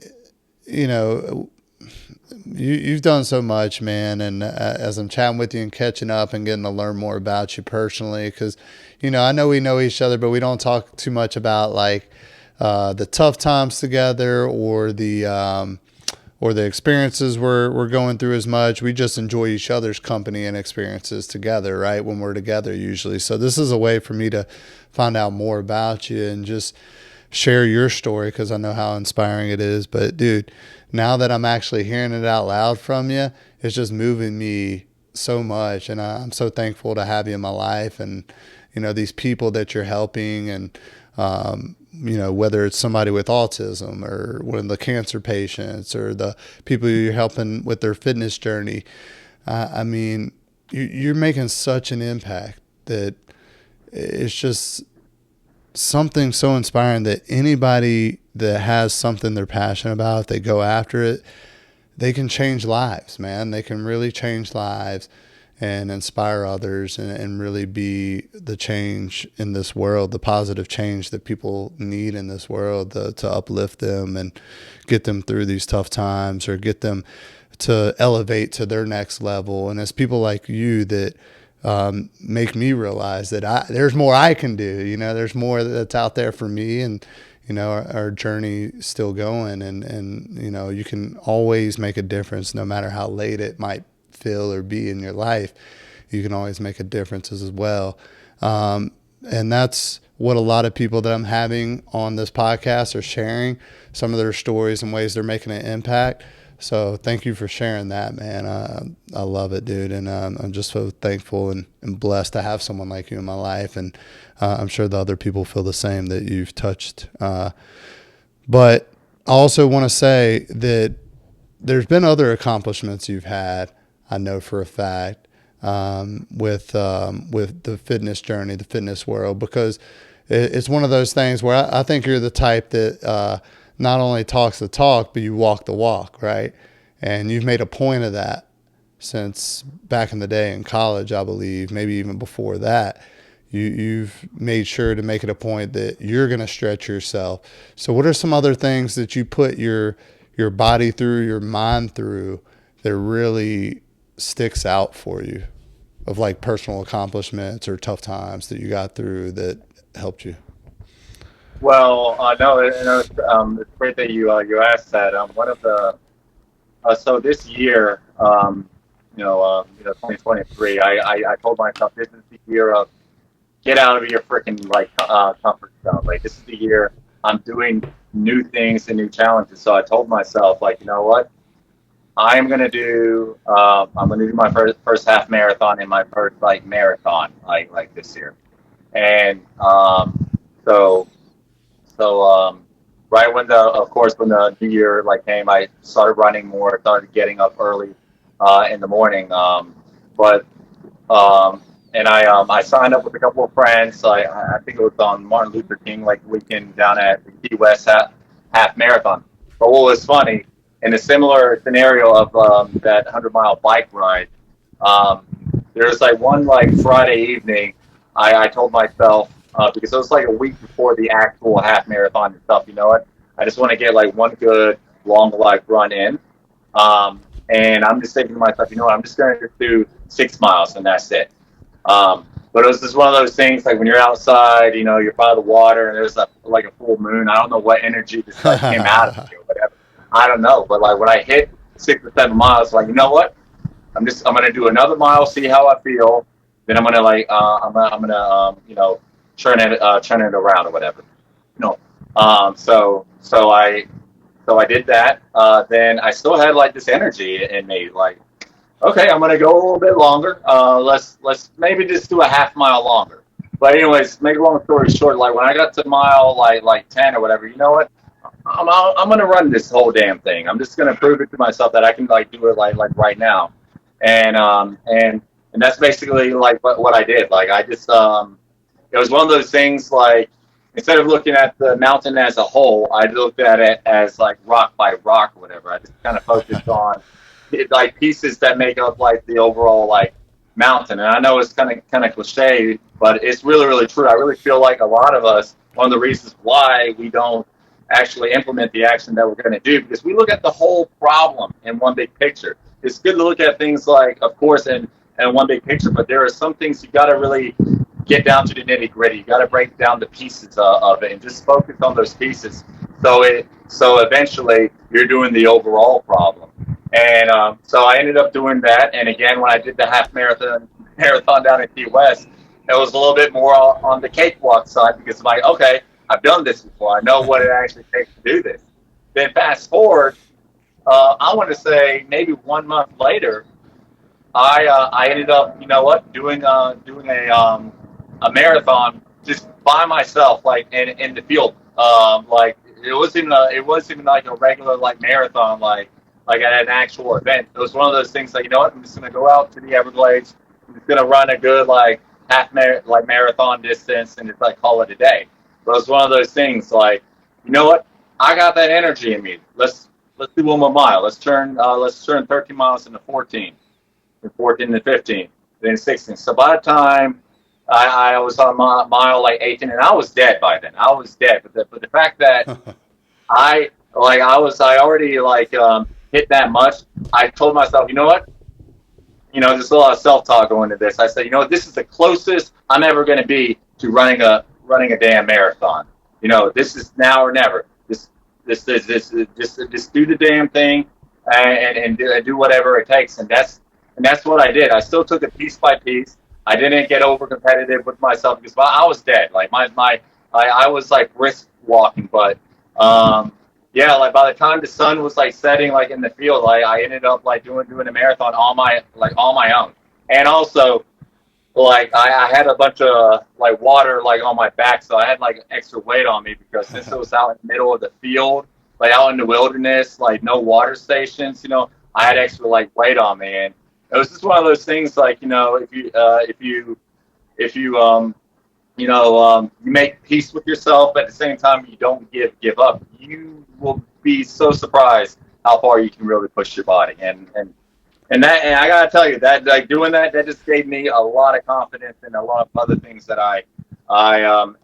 you know, you've done so much, man. And as I'm chatting with you and catching up and getting to learn more about you personally, because I know we know each other, but we don't talk too much about like the tough times together or the experiences we're going through as much. We just enjoy each other's company and experiences together, right? When we're together usually. So this is a way for me to find out more about you and just share your story, because I know how inspiring it is. But dude, now that I'm actually hearing it out loud from you, it's just moving me so much. And I'm so thankful to have you in my life, and these people that you're helping, and whether it's somebody with autism or one of the cancer patients or the people you're helping with their fitness journey. I mean, you're making such an impact that it's just something so inspiring that anybody that has something they're passionate about, if they go after it, they can change lives, man. They can really change lives and inspire others, and really be the change in this world, the positive change that people need in this world to uplift them and get them through these tough times, or get them to elevate to their next level. And it's people like you that make me realize that there's more I can do. There's more that's out there for me, and our journey is still going, and you can always make a difference, no matter how late it might feel or be in your life. You can always make a difference as well. And that's what a lot of people that I'm having on this podcast are sharing, some of their stories and ways they're making an impact. So thank you for sharing that, man. I love it, dude. And I'm just so thankful and blessed to have someone like you in my life. And I'm sure the other people feel the same that you've touched. But I also want to say that there's been other accomplishments you've had, I know for a fact, with the fitness journey, the fitness world, because it's one of those things where I think you're the type that not only talks the talk, but you walk the walk, right? And you've made a point of that since back in the day in college, I believe, maybe even before that. You've made sure to make it a point that you're going to stretch yourself. So what are some other things that you put your body through, your mind through, that really sticks out for you, of like personal accomplishments or tough times that you got through that helped you? Well, no, it's great that you asked that. One of the so this year, 2023, I told myself this is the year of get out of your freaking comfort zone. Like, this is the year I'm doing new things and new challenges. So I told myself, like, you know what? I'm gonna do my first half marathon in my first marathon like this year. And so so right when the new year came, I started running more, started getting up early in the morning. But and I signed up with a couple of friends. I think it was on Martin Luther King weekend down at the Key West half marathon. But what was funny, in a similar scenario of that 100-mile bike ride, um, there was one Friday evening. I told myself, because it was a week before the actual half marathon and stuff. You know what? I just want to get one good long run in. And I'm just thinking to myself, you know what? I'm just going to do 6 miles and that's it. But it was just one of those things, when you're outside, you're by the water and there's a full moon. I don't know what energy just came out of you or whatever. I don't know. But when I hit 6 or 7 miles, you know what? I'm going to do another mile, see how I feel. Then I'm going to turn it around or whatever. So I did that. Then I still had this energy in me, okay, I'm gonna go a little bit longer. Let's maybe just do a half mile longer. But anyways, make a long story short, when I got to mile 10 or whatever, you know what? I'm gonna run this whole damn thing. I'm just gonna prove it to myself that I can like do it like right now, and that's basically like what I did. Like I just it was one of those things like instead of looking at the mountain as a whole, I looked at it as like rock by rock or whatever. I just kind of focused on like pieces that make up like the overall like mountain. And I know it's kind of cliche, but it's really true. I really feel like a lot of us, one of the reasons why we don't actually implement the action that we're going to do, because we look at the whole problem in one big picture. It's good to look at things like, of course, in one big picture, but there are some things you got to really get down to the nitty gritty. You got to break down the pieces of it and just focus on those pieces. So eventually you're doing the overall problem. And so I ended up doing that. And again, when I did the half marathon down in Key West, it was a little bit more on the cakewalk side because I'm like, okay, I've done this before. I know what it actually takes to do this. Then fast forward, I want to say maybe 1 month later, I ended up, you know what, doing a marathon just by myself, like in the field. Like it wasn't even like a regular like marathon, like at an actual event. It was one of those things like, you know what, I'm just gonna go out to the Everglades. I'm just gonna run a good like like marathon distance and just like call it a day. But it was one of those things like, you know what, I got that energy in me. Let's do 1 more mile. Let's turn 13 miles into 14. From 14 to 15, then 16. So by the time I was on mile like 18, and I was dead by then. I was dead. But the fact that I already like hit that much, I told myself, you know what? You know, there's a lot of self-talk going into this. I said, you know what? This is the closest I'm ever going to be to running a damn marathon. You know, this is now or never. Just do the damn thing and do whatever it takes. And that's what I did. I still took it piece by piece. I didn't get over competitive with myself because I was dead. Like I was like brisk walking, but yeah, like by the time the sun was like setting, like in the field, I ended up like doing a marathon on my own, and also like I had a bunch of like water like on my back, so I had like extra weight on me because since it was out in the middle of the field, like out in the wilderness, like no water stations, you know, I had extra like weight on me, and it was just one of those things like, you know, if you you make peace with yourself, but at the same time you don't give up, you will be so surprised how far you can really push your body, and I gotta tell you that like doing that just gave me a lot of confidence and a lot of other things that I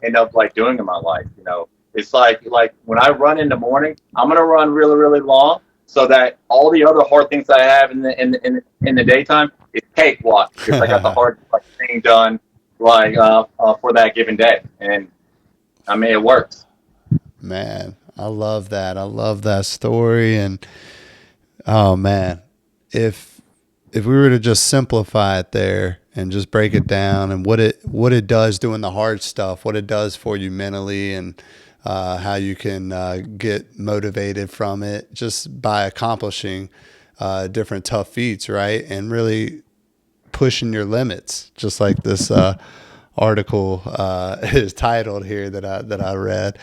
end up like doing in my life. You know, it's like when I run in the morning, I'm gonna run really long, so that all the other hard things I have in the daytime is cakewalk because I got the hard thing done like for that given day, and I mean it works. Man, I love that. I love that story. And oh man, if we were to just simplify it there and just break it down and what it does doing the hard stuff, what it does for you mentally, and how you can get motivated from it just by accomplishing different tough feats, right? And really pushing your limits, just like this article is titled here that I read.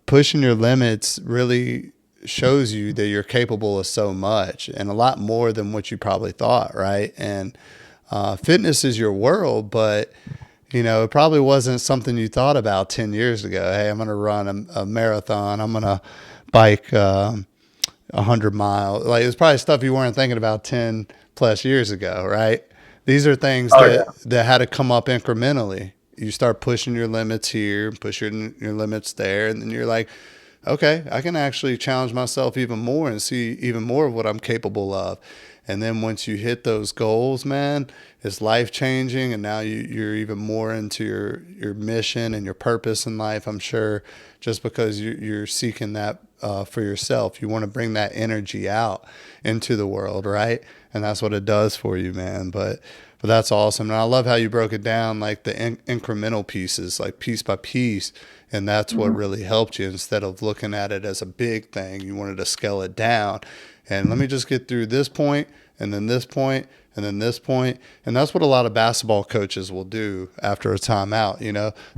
Pushing your limits really shows you that you're capable of so much and a lot more than what you probably thought, right? And fitness is your world, but you know, it probably wasn't something you thought about 10 years ago. Hey, I'm going to run a marathon. I'm going to bike 100 miles. Like, it was probably stuff you weren't thinking about 10 plus years ago, right? These are things that had to come up incrementally. You start pushing your limits here, pushing your limits there, and then you're like, okay, I can actually challenge myself even more and see even more of what I'm capable of. And then once you hit those goals, man, it's life changing. And now you're even more into your mission and your purpose in life, I'm sure, just because you're seeking that for yourself. You want to bring that energy out into the world, right? And that's what it does for you, man. But that's awesome. And I love how you broke it down, like the incremental pieces, like piece by piece. And that's what really helped you. Instead of looking at it as a big thing, you wanted to scale it down. And let me just get through this point, and then this point, and then this point. And that's what a lot of basketball coaches will do after a timeout.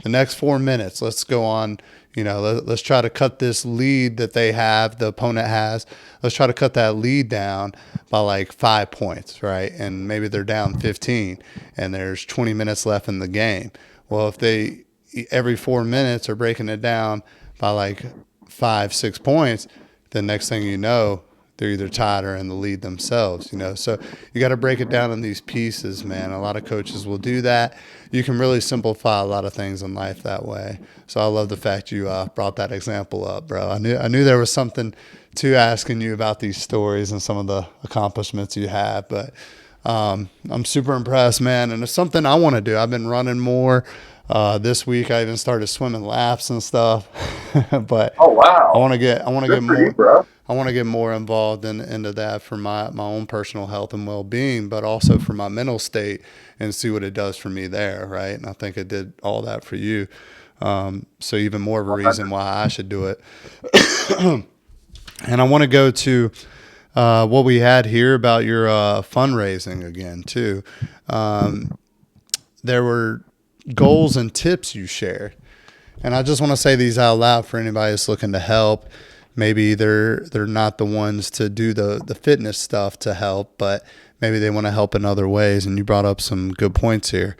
The next 4 minutes, let's go on. Let's try to cut this lead that they have, the opponent has. Let's try to cut that lead down by like 5 points, right? And maybe they're down 15 and there's 20 minutes left in the game. Well, if they every 4 minutes are breaking it down by like 5-6 points, then next thing you know, they're either tied or in the lead themselves, So you got to break it down in these pieces, man. A lot of coaches will do that. You can really simplify a lot of things in life that way. So I love the fact you brought that example up, bro. I knew there was something to asking you about these stories and some of the accomplishments you have, but I'm super impressed, man. And it's something I want to do. I've been running more. This week I even started swimming laps and stuff. But oh wow, I want to get more. You, bro. I want to get more involved into that for my own personal health and well-being, but also for my mental state and see what it does for me there, right? And I think it did all that for you. So even more of a reason why I should do it. And I want to go to what we had here about your fundraising again, too. There were goals and tips you shared. And I just want to say these out loud for anybody that's looking to help. Maybe they're not the ones to do the fitness stuff to help, but maybe they want to help in other ways. And you brought up some good points here.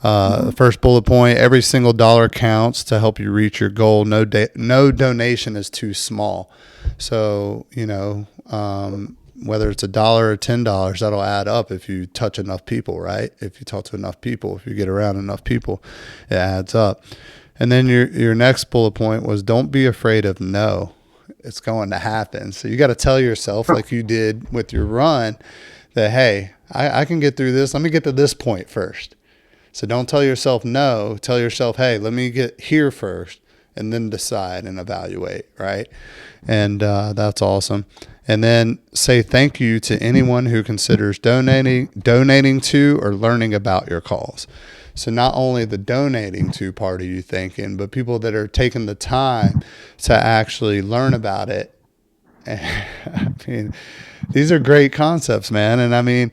The first bullet point, every single dollar counts to help you reach your goal. No donation is too small. So, whether it's $1 or $10, that'll add up if you touch enough people, right? If you talk to enough people, if you get around enough people, it adds up. And then your next bullet point was don't be afraid of no. It's going to happen. So you got to tell yourself, like you did with your run, that, hey, I can get through this. Let me get to this point first. So don't tell yourself no. Tell yourself, hey, let me get here first and then decide and evaluate, right? And that's awesome. And then say thank you to anyone who considers donating to or learning about your cause. So not only the donating to part of you thinking, but people that are taking the time to actually learn about it. I mean, these are great concepts, man. And I mean,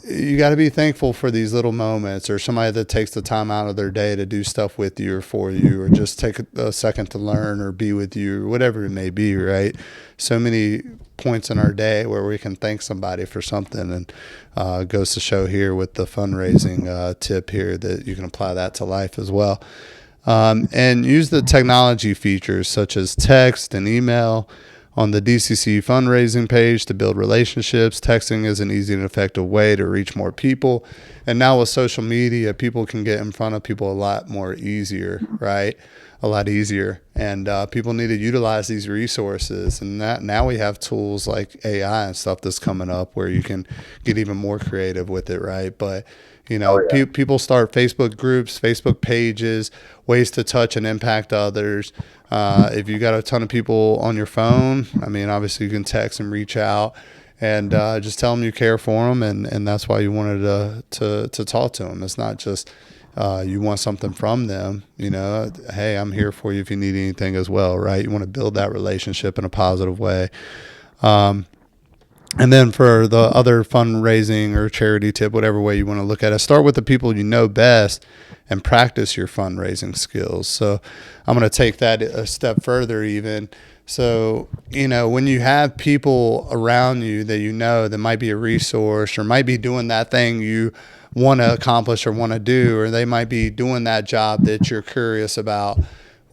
you got to be thankful for these little moments, or somebody that takes the time out of their day to do stuff with you or for you, or just take a second to learn or be with you, or whatever it may be, right? So many points in our day where we can thank somebody for something, and goes to show here with the fundraising tip here that you can apply that to life as well. And use the technology features such as text and email on the DCC fundraising page to build relationships. Texting is an easy and effective way to reach more people. And now with social media, people can get in front of people a lot more easier, right? A lot easier. And people need to utilize these resources. And now we have tools like AI and stuff that's coming up where you can get even more creative with it, right? But people start Facebook groups, Facebook pages, ways to touch and impact others. If you got a ton of people on your phone, I mean, obviously you can text and reach out and just tell them you care for them, and that's why you wanted to talk to them. It's not just you want something from them. Hey, I'm here for you if you need anything as well, right? You want to build that relationship in a positive way. And then for the other fundraising or charity tip, whatever way you want to look at it, start with the people you know best and practice your fundraising skills. So I'm going to take that a step further even. So, when you have people around you that that might be a resource or might be doing that thing you want to accomplish or want to do, or they might be doing that job that you're curious about,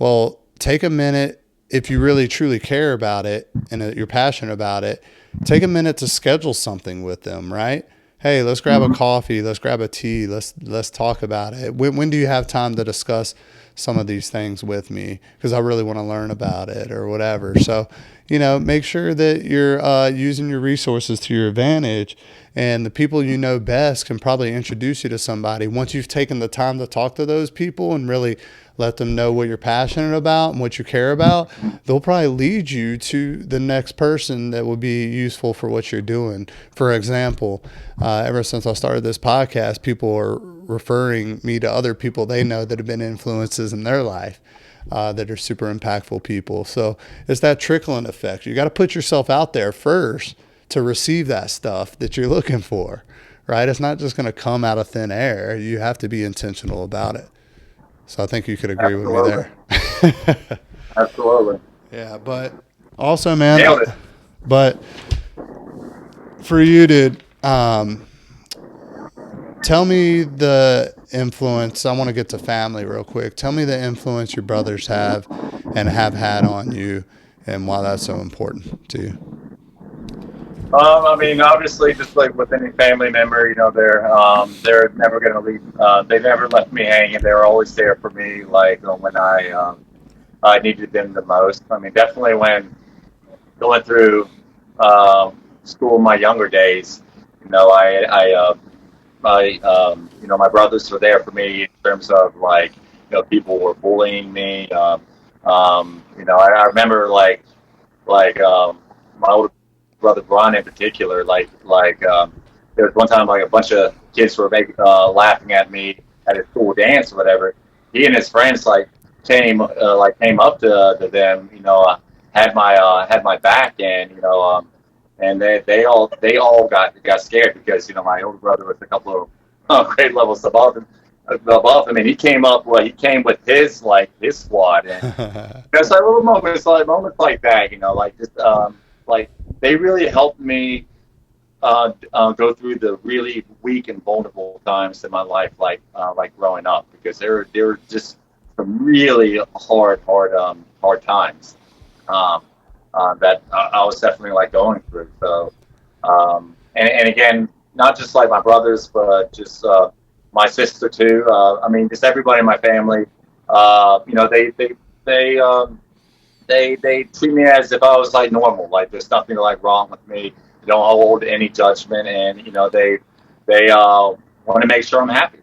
well, take a minute. If you really truly care about it and you're passionate about it, take a minute to schedule something with them, right? Hey, let's grab a coffee. Let's grab a tea. Let's talk about it. When do you have time to discuss some of these things with me? Because I really want to learn about it or whatever. So, make sure that you're using your resources to your advantage, and the people you know best can probably introduce you to somebody. Once you've taken the time to talk to those people and really let them know what you're passionate about and what you care about, they'll probably lead you to the next person that will be useful for what you're doing. For example, ever since I started this podcast, people are referring me to other people they know that have been influences in their life that are super impactful people. So it's that trickling effect. You got to put yourself out there first to receive that stuff that you're looking for, right? It's not just going to come out of thin air. You have to be intentional about it. So I think you could agree with me there. Absolutely. Yeah, but also, man, Nailed it. but for you, dude, tell me the influence. I want to get to family real quick. Tell me the influence your brothers have and have had on you, and why that's so important to you. I mean, obviously, just like with any family member, you know, they're never going to leave. They never left me hanging. They were always there for me, like when I needed them the most. I mean, definitely when going through school in my younger days, you know, you know, my brothers were there for me in terms of like, you know, people were bullying me. You know, I remember my older brother Ron in particular, there was one time like a bunch of kids were laughing at me at a school dance or whatever. He and his friends came up to them, you know, had my back, and you know, and they all got scared because you know my older brother was a couple of grade levels above him, and he came with his squad, and there's like little moments like that, you know, like just like they really helped me go through the really weak and vulnerable times in my life, like growing up, because there were just some really hard times that I was definitely like going through. So and again, not just like my brothers, but just my sister too. I mean, just everybody in my family. You know, they treat me as if I was like normal. Like there's nothing like wrong with me. They don't hold any judgment, and you know they want to make sure I'm happy.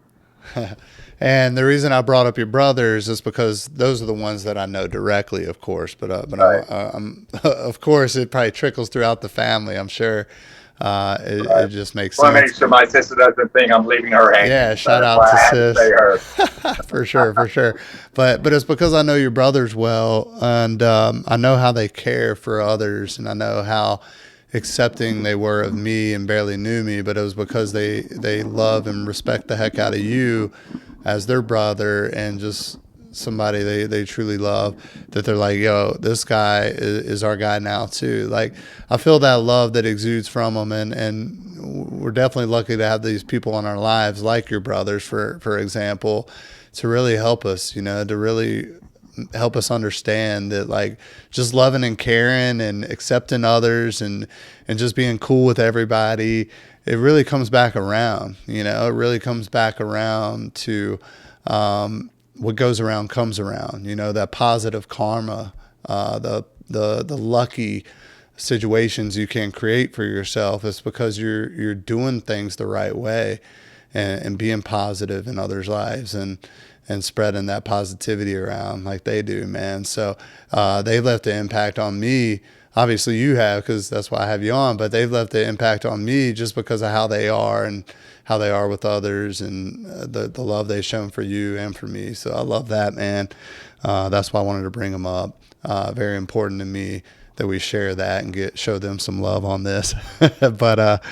And the reason I brought up your brothers is because those are the ones that I know directly, of course. But Right. of course, it probably trickles throughout the family. I'm sure it just makes I want to make sense. sure my sister doesn't think I'm leaving her hanging. Yeah, shout That's out why to I had to sis. say her. For sure, for sure. But it's because I know your brothers well, and I know how they care for others, and I know how accepting they were of me and barely knew me. But it was because they love and respect the heck out of you as their brother, and just somebody they truly love, that they're like, yo, this guy is our guy now too. Like I feel that love that exudes from them, and we're definitely lucky to have these people in our lives like your brothers, for example, to really help us, you know, to really help us understand that like just loving and caring and accepting others and just being cool with everybody, it really comes back around, you know, it really comes back around to what goes around comes around, you know, that positive karma, the lucky situations you can create for yourself is because you're doing things the right way, and being positive in others' lives, and spreading that positivity around like they do, man. So they've left an impact on me. Obviously you have, because that's why I have you on, but they've left an impact on me just because of how they are and how they are with others, and the love they've shown for you and for me. So I love that, man. That's why I wanted to bring them up. Very important to me that we share that and show them some love on this. but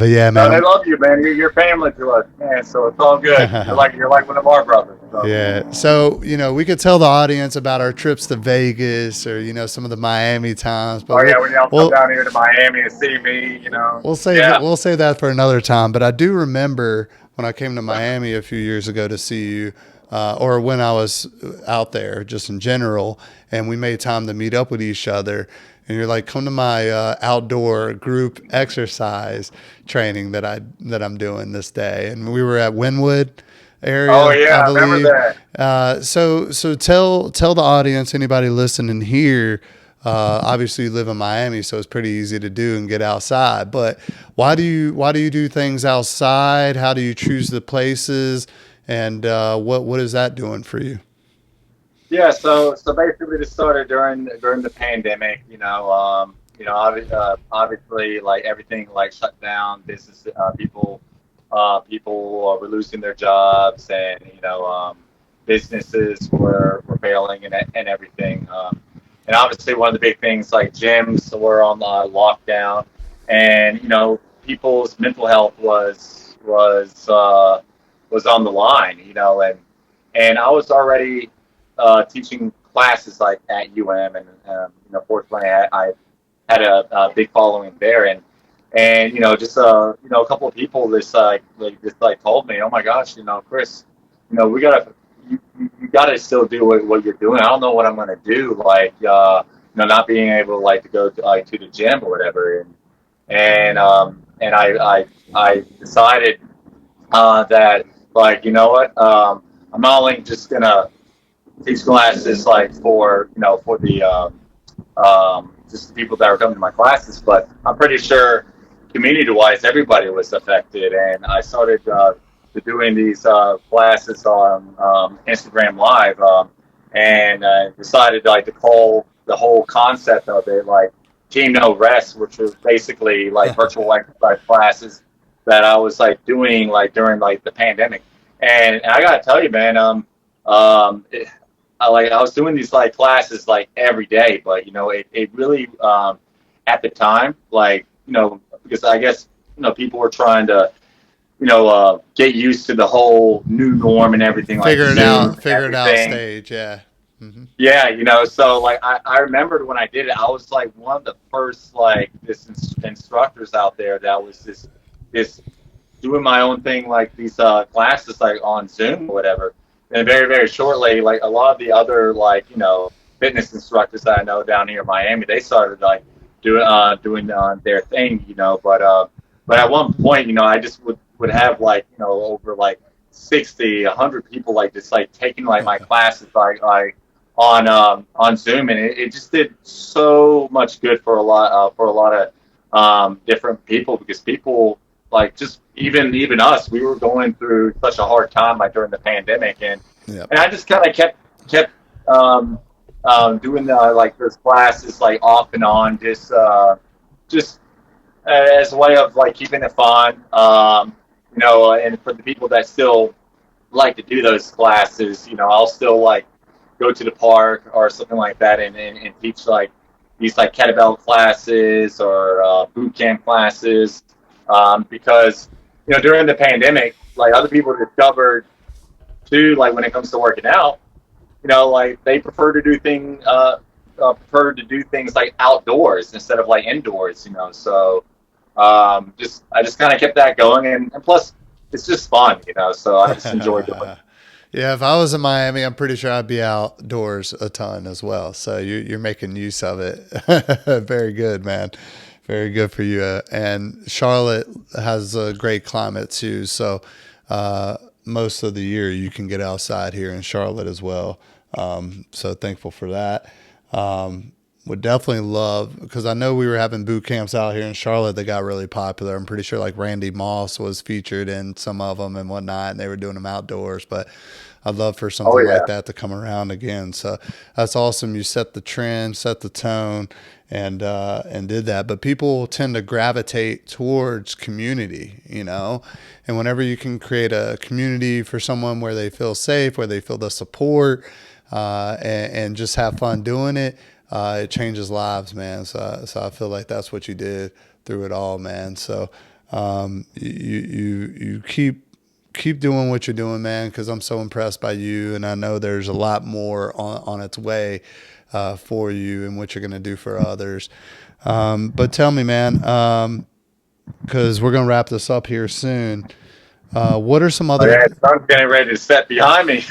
yeah, No, man. they love you, man. You're family to us, man. So it's all good. You're like one of our brothers. So. Yeah. So, you know, we could tell the audience about our trips to Vegas, or, you know, some of the Miami times. But When y'all come down here to Miami to see me, you know. We'll say that for another time. But I do remember when I came to Miami a few years ago to see you, or when I was out there just in general, and we made time to meet up with each other. And you're like, come to my outdoor group exercise training that I'm doing this day. And we were at Wynwood area. Oh yeah, I believe. remember that. So tell the audience, anybody listening here. Obviously, you live in Miami, so it's pretty easy to do and get outside. But why do you do things outside? How do you choose the places? And what is that doing for you? Yeah, so basically, this started during the pandemic. Obviously, like everything like shut down. Business people were losing their jobs, and businesses were failing and everything. And obviously, one of the big things like gyms were on lockdown, and people's mental health was on the line, and I was already teaching classes like at UM, and fortunately I had a big following there, and just a couple of people just told me, oh my gosh, Chris, we gotta you gotta still do what you're doing. I don't know what I'm gonna do, not being able to go to the gym or whatever, and I decided that what, I'm not only just gonna teach classes for the just the people that were coming to my classes, but I'm pretty sure community-wise everybody was affected, and I started doing these classes on Instagram Live, and decided to call the whole concept of it Team No Rest, which was basically virtual exercise classes that I was doing during the pandemic, and I gotta tell you, man, I was doing these classes every day, but it really at the time because I guess people were trying to get used to the whole new norm and everything, Figure it Zoom out. and Figure it out. everything. Stage. Yeah. Mm-hmm. Yeah, so I remembered when I did it, I was one of the first this instructors out there that was this doing my own thing, these classes on Zoom or whatever. And very, very shortly, a lot of the other fitness instructors that I know down here in Miami, they started doing their thing, but at one point, I just would have over 60, 100 people just taking my classes on Zoom, and it just did so much good for a lot of different people, because people just even us, we were going through such a hard time during the pandemic, and Yep. and I just kind of kept doing those classes off and on, just as a way of keeping it fun, and for the people that still like to do those classes, I'll still go to the park or something like that, and teach these kettlebell classes or boot camp classes, because during the pandemic, other people discovered too, when it comes to working out, they prefer to do things outdoors instead of indoors, so I just kind of kept that going, and plus it's just fun, so I just enjoy doing it. Yeah, if I was in Miami, I'm pretty sure I'd be outdoors a ton as well. So you're making use of it. Very good, man. Very good for you. And Charlotte has a great climate too. So most of the year you can get outside here in Charlotte as well. So thankful for that. Would definitely love, because I know we were having boot camps out here in Charlotte that got really popular. I'm pretty sure Randy Moss was featured in some of them and whatnot, and they were doing them outdoors. But I'd love for something like that to come around again. So that's awesome. You set the trend, set the tone, and did that. But people tend to gravitate towards community, and whenever you can create a community for someone where they feel safe, where they feel the support, and just have fun doing it, it changes lives, man. So I feel like that's what you did through it all, man. So you keep doing what you're doing, man, because I'm so impressed by you, and I know there's a lot more on its way for you and what you're going to do for others. But tell me, man, because we're going to wrap this up here soon. What are some other? I'm getting ready to set behind me.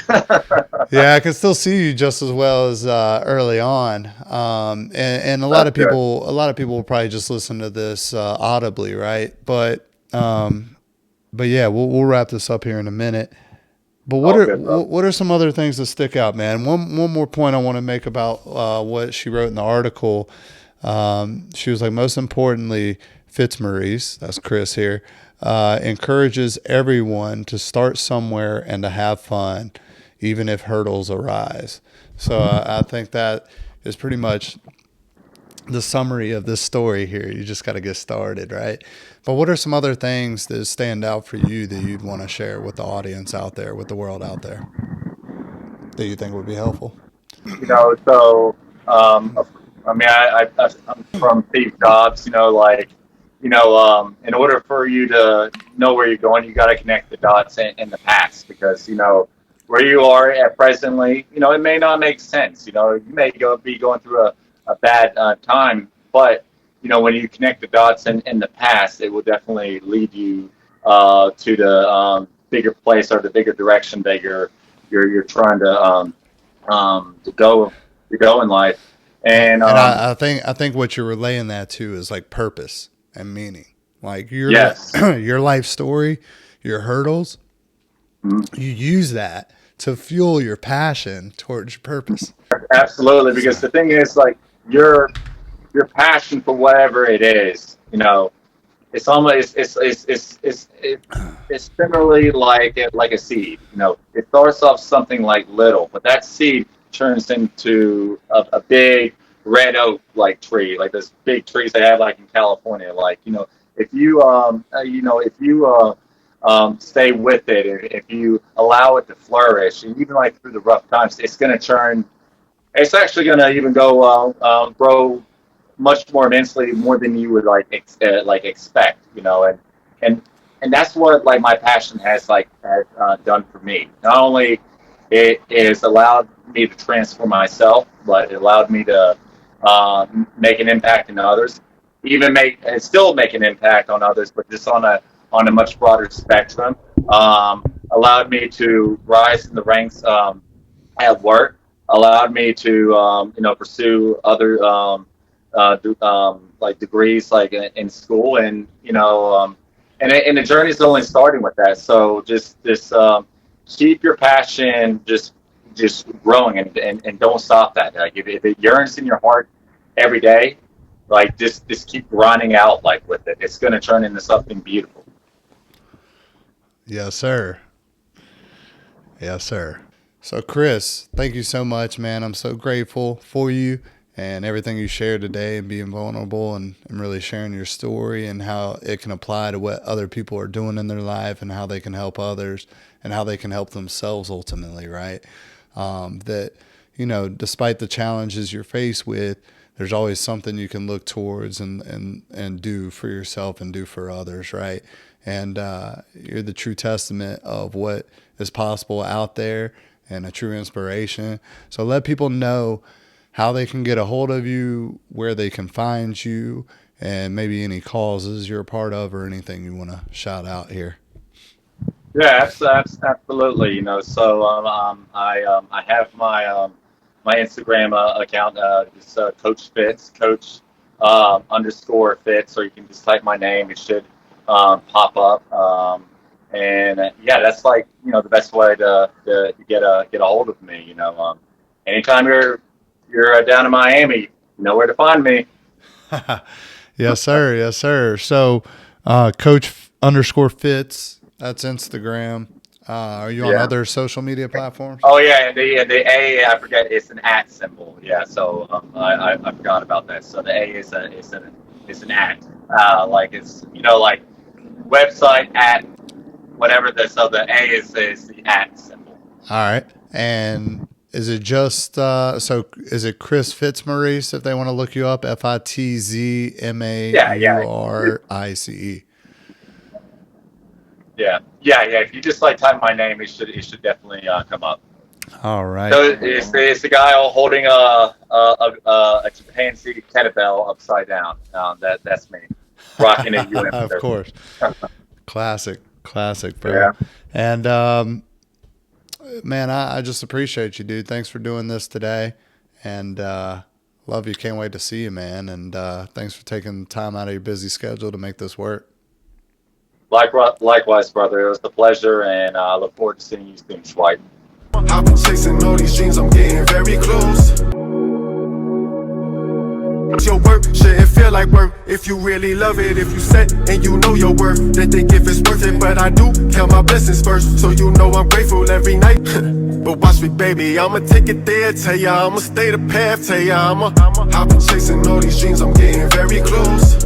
Yeah, I can still see you just as well as early on, and a lot of people will probably just listen to this audibly, right? But yeah, we'll wrap this up here in a minute. But what are some other things that stick out, man? One more point I want to make about what she wrote in the article. She was like, most importantly, Fitzmaurice, that's Chris here, encourages everyone to start somewhere and to have fun, even if hurdles arise. So I think that is pretty much the summary of this story here. You just got to get started, right? But what are some other things that stand out for you that you'd want to share with the audience out there, with the world out there, that you think would be helpful? So I mean, I'm from Steve Jobs, in order for you to know where you're going, you got to connect the dots in the past, because where you are at presently, it may not make sense. You may be going through a bad time, but when you connect the dots in the past, it will definitely lead you to the bigger place or the bigger direction that you're trying to go in life. And And I think what you're relaying that to is like purpose and meaning. Like yes. your life story, your hurdles, Mm-hmm. you use that to fuel your passion towards your purpose. Absolutely, because the thing is, like, your passion for whatever it is, it's almost it's similarly like a seed. It starts off something like little, but that seed turns into a big red oak like tree, like those big trees they have like in California. Like, if you stay with it, if you allow it to flourish, and even like through the rough times, it's going to turn. It's actually going to even go grow much more immensely, more than you would like expect, and and that's what like my passion has done for me. Not only it has allowed me to transform myself, but it allowed me to make an impact in others, even make and still make an impact on others, but just on a much broader spectrum. Allowed me to rise in the ranks at work, allowed me to pursue other like degrees like in school, and and the journey is only starting with that. So just keep your passion just growing, and don't stop that. Like, if it yearns in your heart every day, like just keep grinding out like with it. It's going to turn into something beautiful. Yes, sir. Yes, sir. So, Chris, thank you so much, man. I'm so grateful for you and everything you shared today, and being vulnerable, and really sharing your story and how it can apply to what other people are doing in their life, and how they can help others, and how they can help themselves ultimately, right? That, despite the challenges you're faced with, there's always something you can look towards and do for yourself and do for others, right? And you're the true testament of what is possible out there, and a true inspiration. So let people know how they can get a hold of you, where they can find you, and maybe any causes you're a part of, or anything you want to shout out here. Yeah, absolutely. So I have my Instagram account, it's Coach Fitz, Coach underscore Fitz, or you can just type my name. It should pop up. And yeah, that's like the best way to get a hold of me. Anytime you're down in Miami, you know where to find me. Yes, sir. Yes, sir. So, Coach underscore Fitz, that's Instagram. Are you on other social media platforms? Oh yeah, and the A, I forget, it's an at symbol. Yeah, so I forgot about that. So the A is an at, like it's like website at whatever. So the A is the at symbol. All right. And is it just is it Chris Fitzmaurice if they want to look you up? Fitzmaurice. Yeah. If you just type my name, it should definitely come up. All right. So it's the guy holding a chimpanzee kettlebell upside down. That's me, rocking a UN. Of course. Classic, bro. Yeah. And man, I just appreciate you, dude. Thanks for doing this today, and love you. Can't wait to see you, man. And thanks for taking time out of your busy schedule to make this work. Likewise, brother. It was a pleasure, and I look forward to seeing you soon, Schweik. I've been chasing all these dreams, I'm getting very close. Your work shouldn't feel like work if you really love it. If you set and you know your worth, then think if it's worth it. But I do count my blessings first, so I'm grateful every night. But watch me, baby, I'ma take it there. Tell ya I'ma stay the path. Tell ya I've been chasing all these dreams, I'm getting very close.